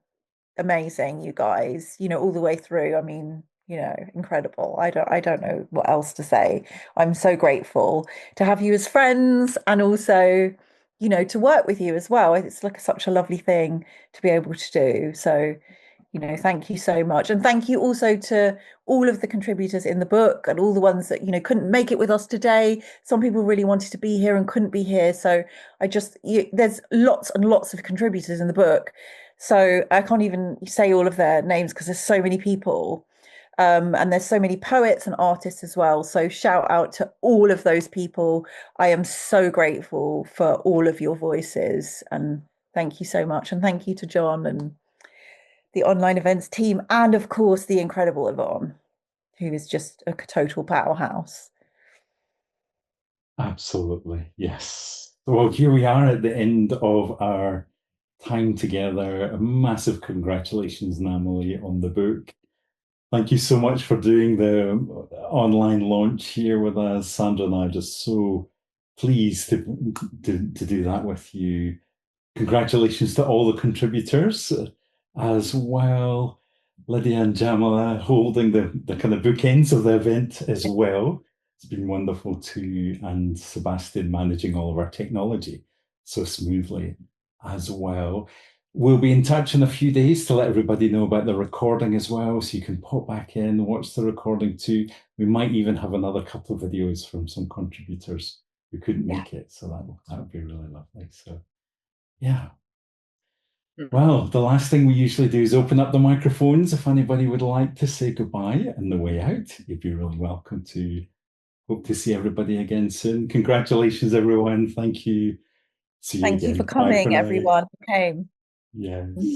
amazing, you guys, all the way through. I mean, incredible. I don't know what else to say. I'm so grateful to have you as friends, and also, to work with you as well. It's like such a lovely thing to be able to do. So, thank you so much. And thank you also to all of the contributors in the book, and all the ones that, couldn't make it with us today. Some people really wanted to be here and couldn't be here. So there's lots and lots of contributors in the book. So I can't even say all of their names because there's so many people. And there's so many poets and artists as well. So shout out to all of those people. I am so grateful for all of your voices, and thank you so much. And thank you to John and the online events team, and of course the incredible Yvonne, who is just a total powerhouse. Absolutely, yes. Well, here we are at the end of our time together. A massive congratulations, Namalee, on the book. Thank you so much for doing the online launch here with us. Sandra and I are just so pleased to do that with you. Congratulations to all the contributors as well. Lydia and Jamila holding the kind of bookends of the event as well. It's been wonderful too. And Sebastian managing all of our technology so smoothly as well. We'll be in touch in a few days to let everybody know about the recording as well, so you can pop back in, watch the recording too. We might even have another couple of videos from some contributors who couldn't make it, so that would be really lovely. So yeah. Well, the last thing we usually do is open up the microphones. If anybody would like to say goodbye on the way out, you'd be really welcome to. Hope to see everybody again soon. Congratulations, everyone. Thank you. See you again. Thank you for coming, everyone who came. Yes.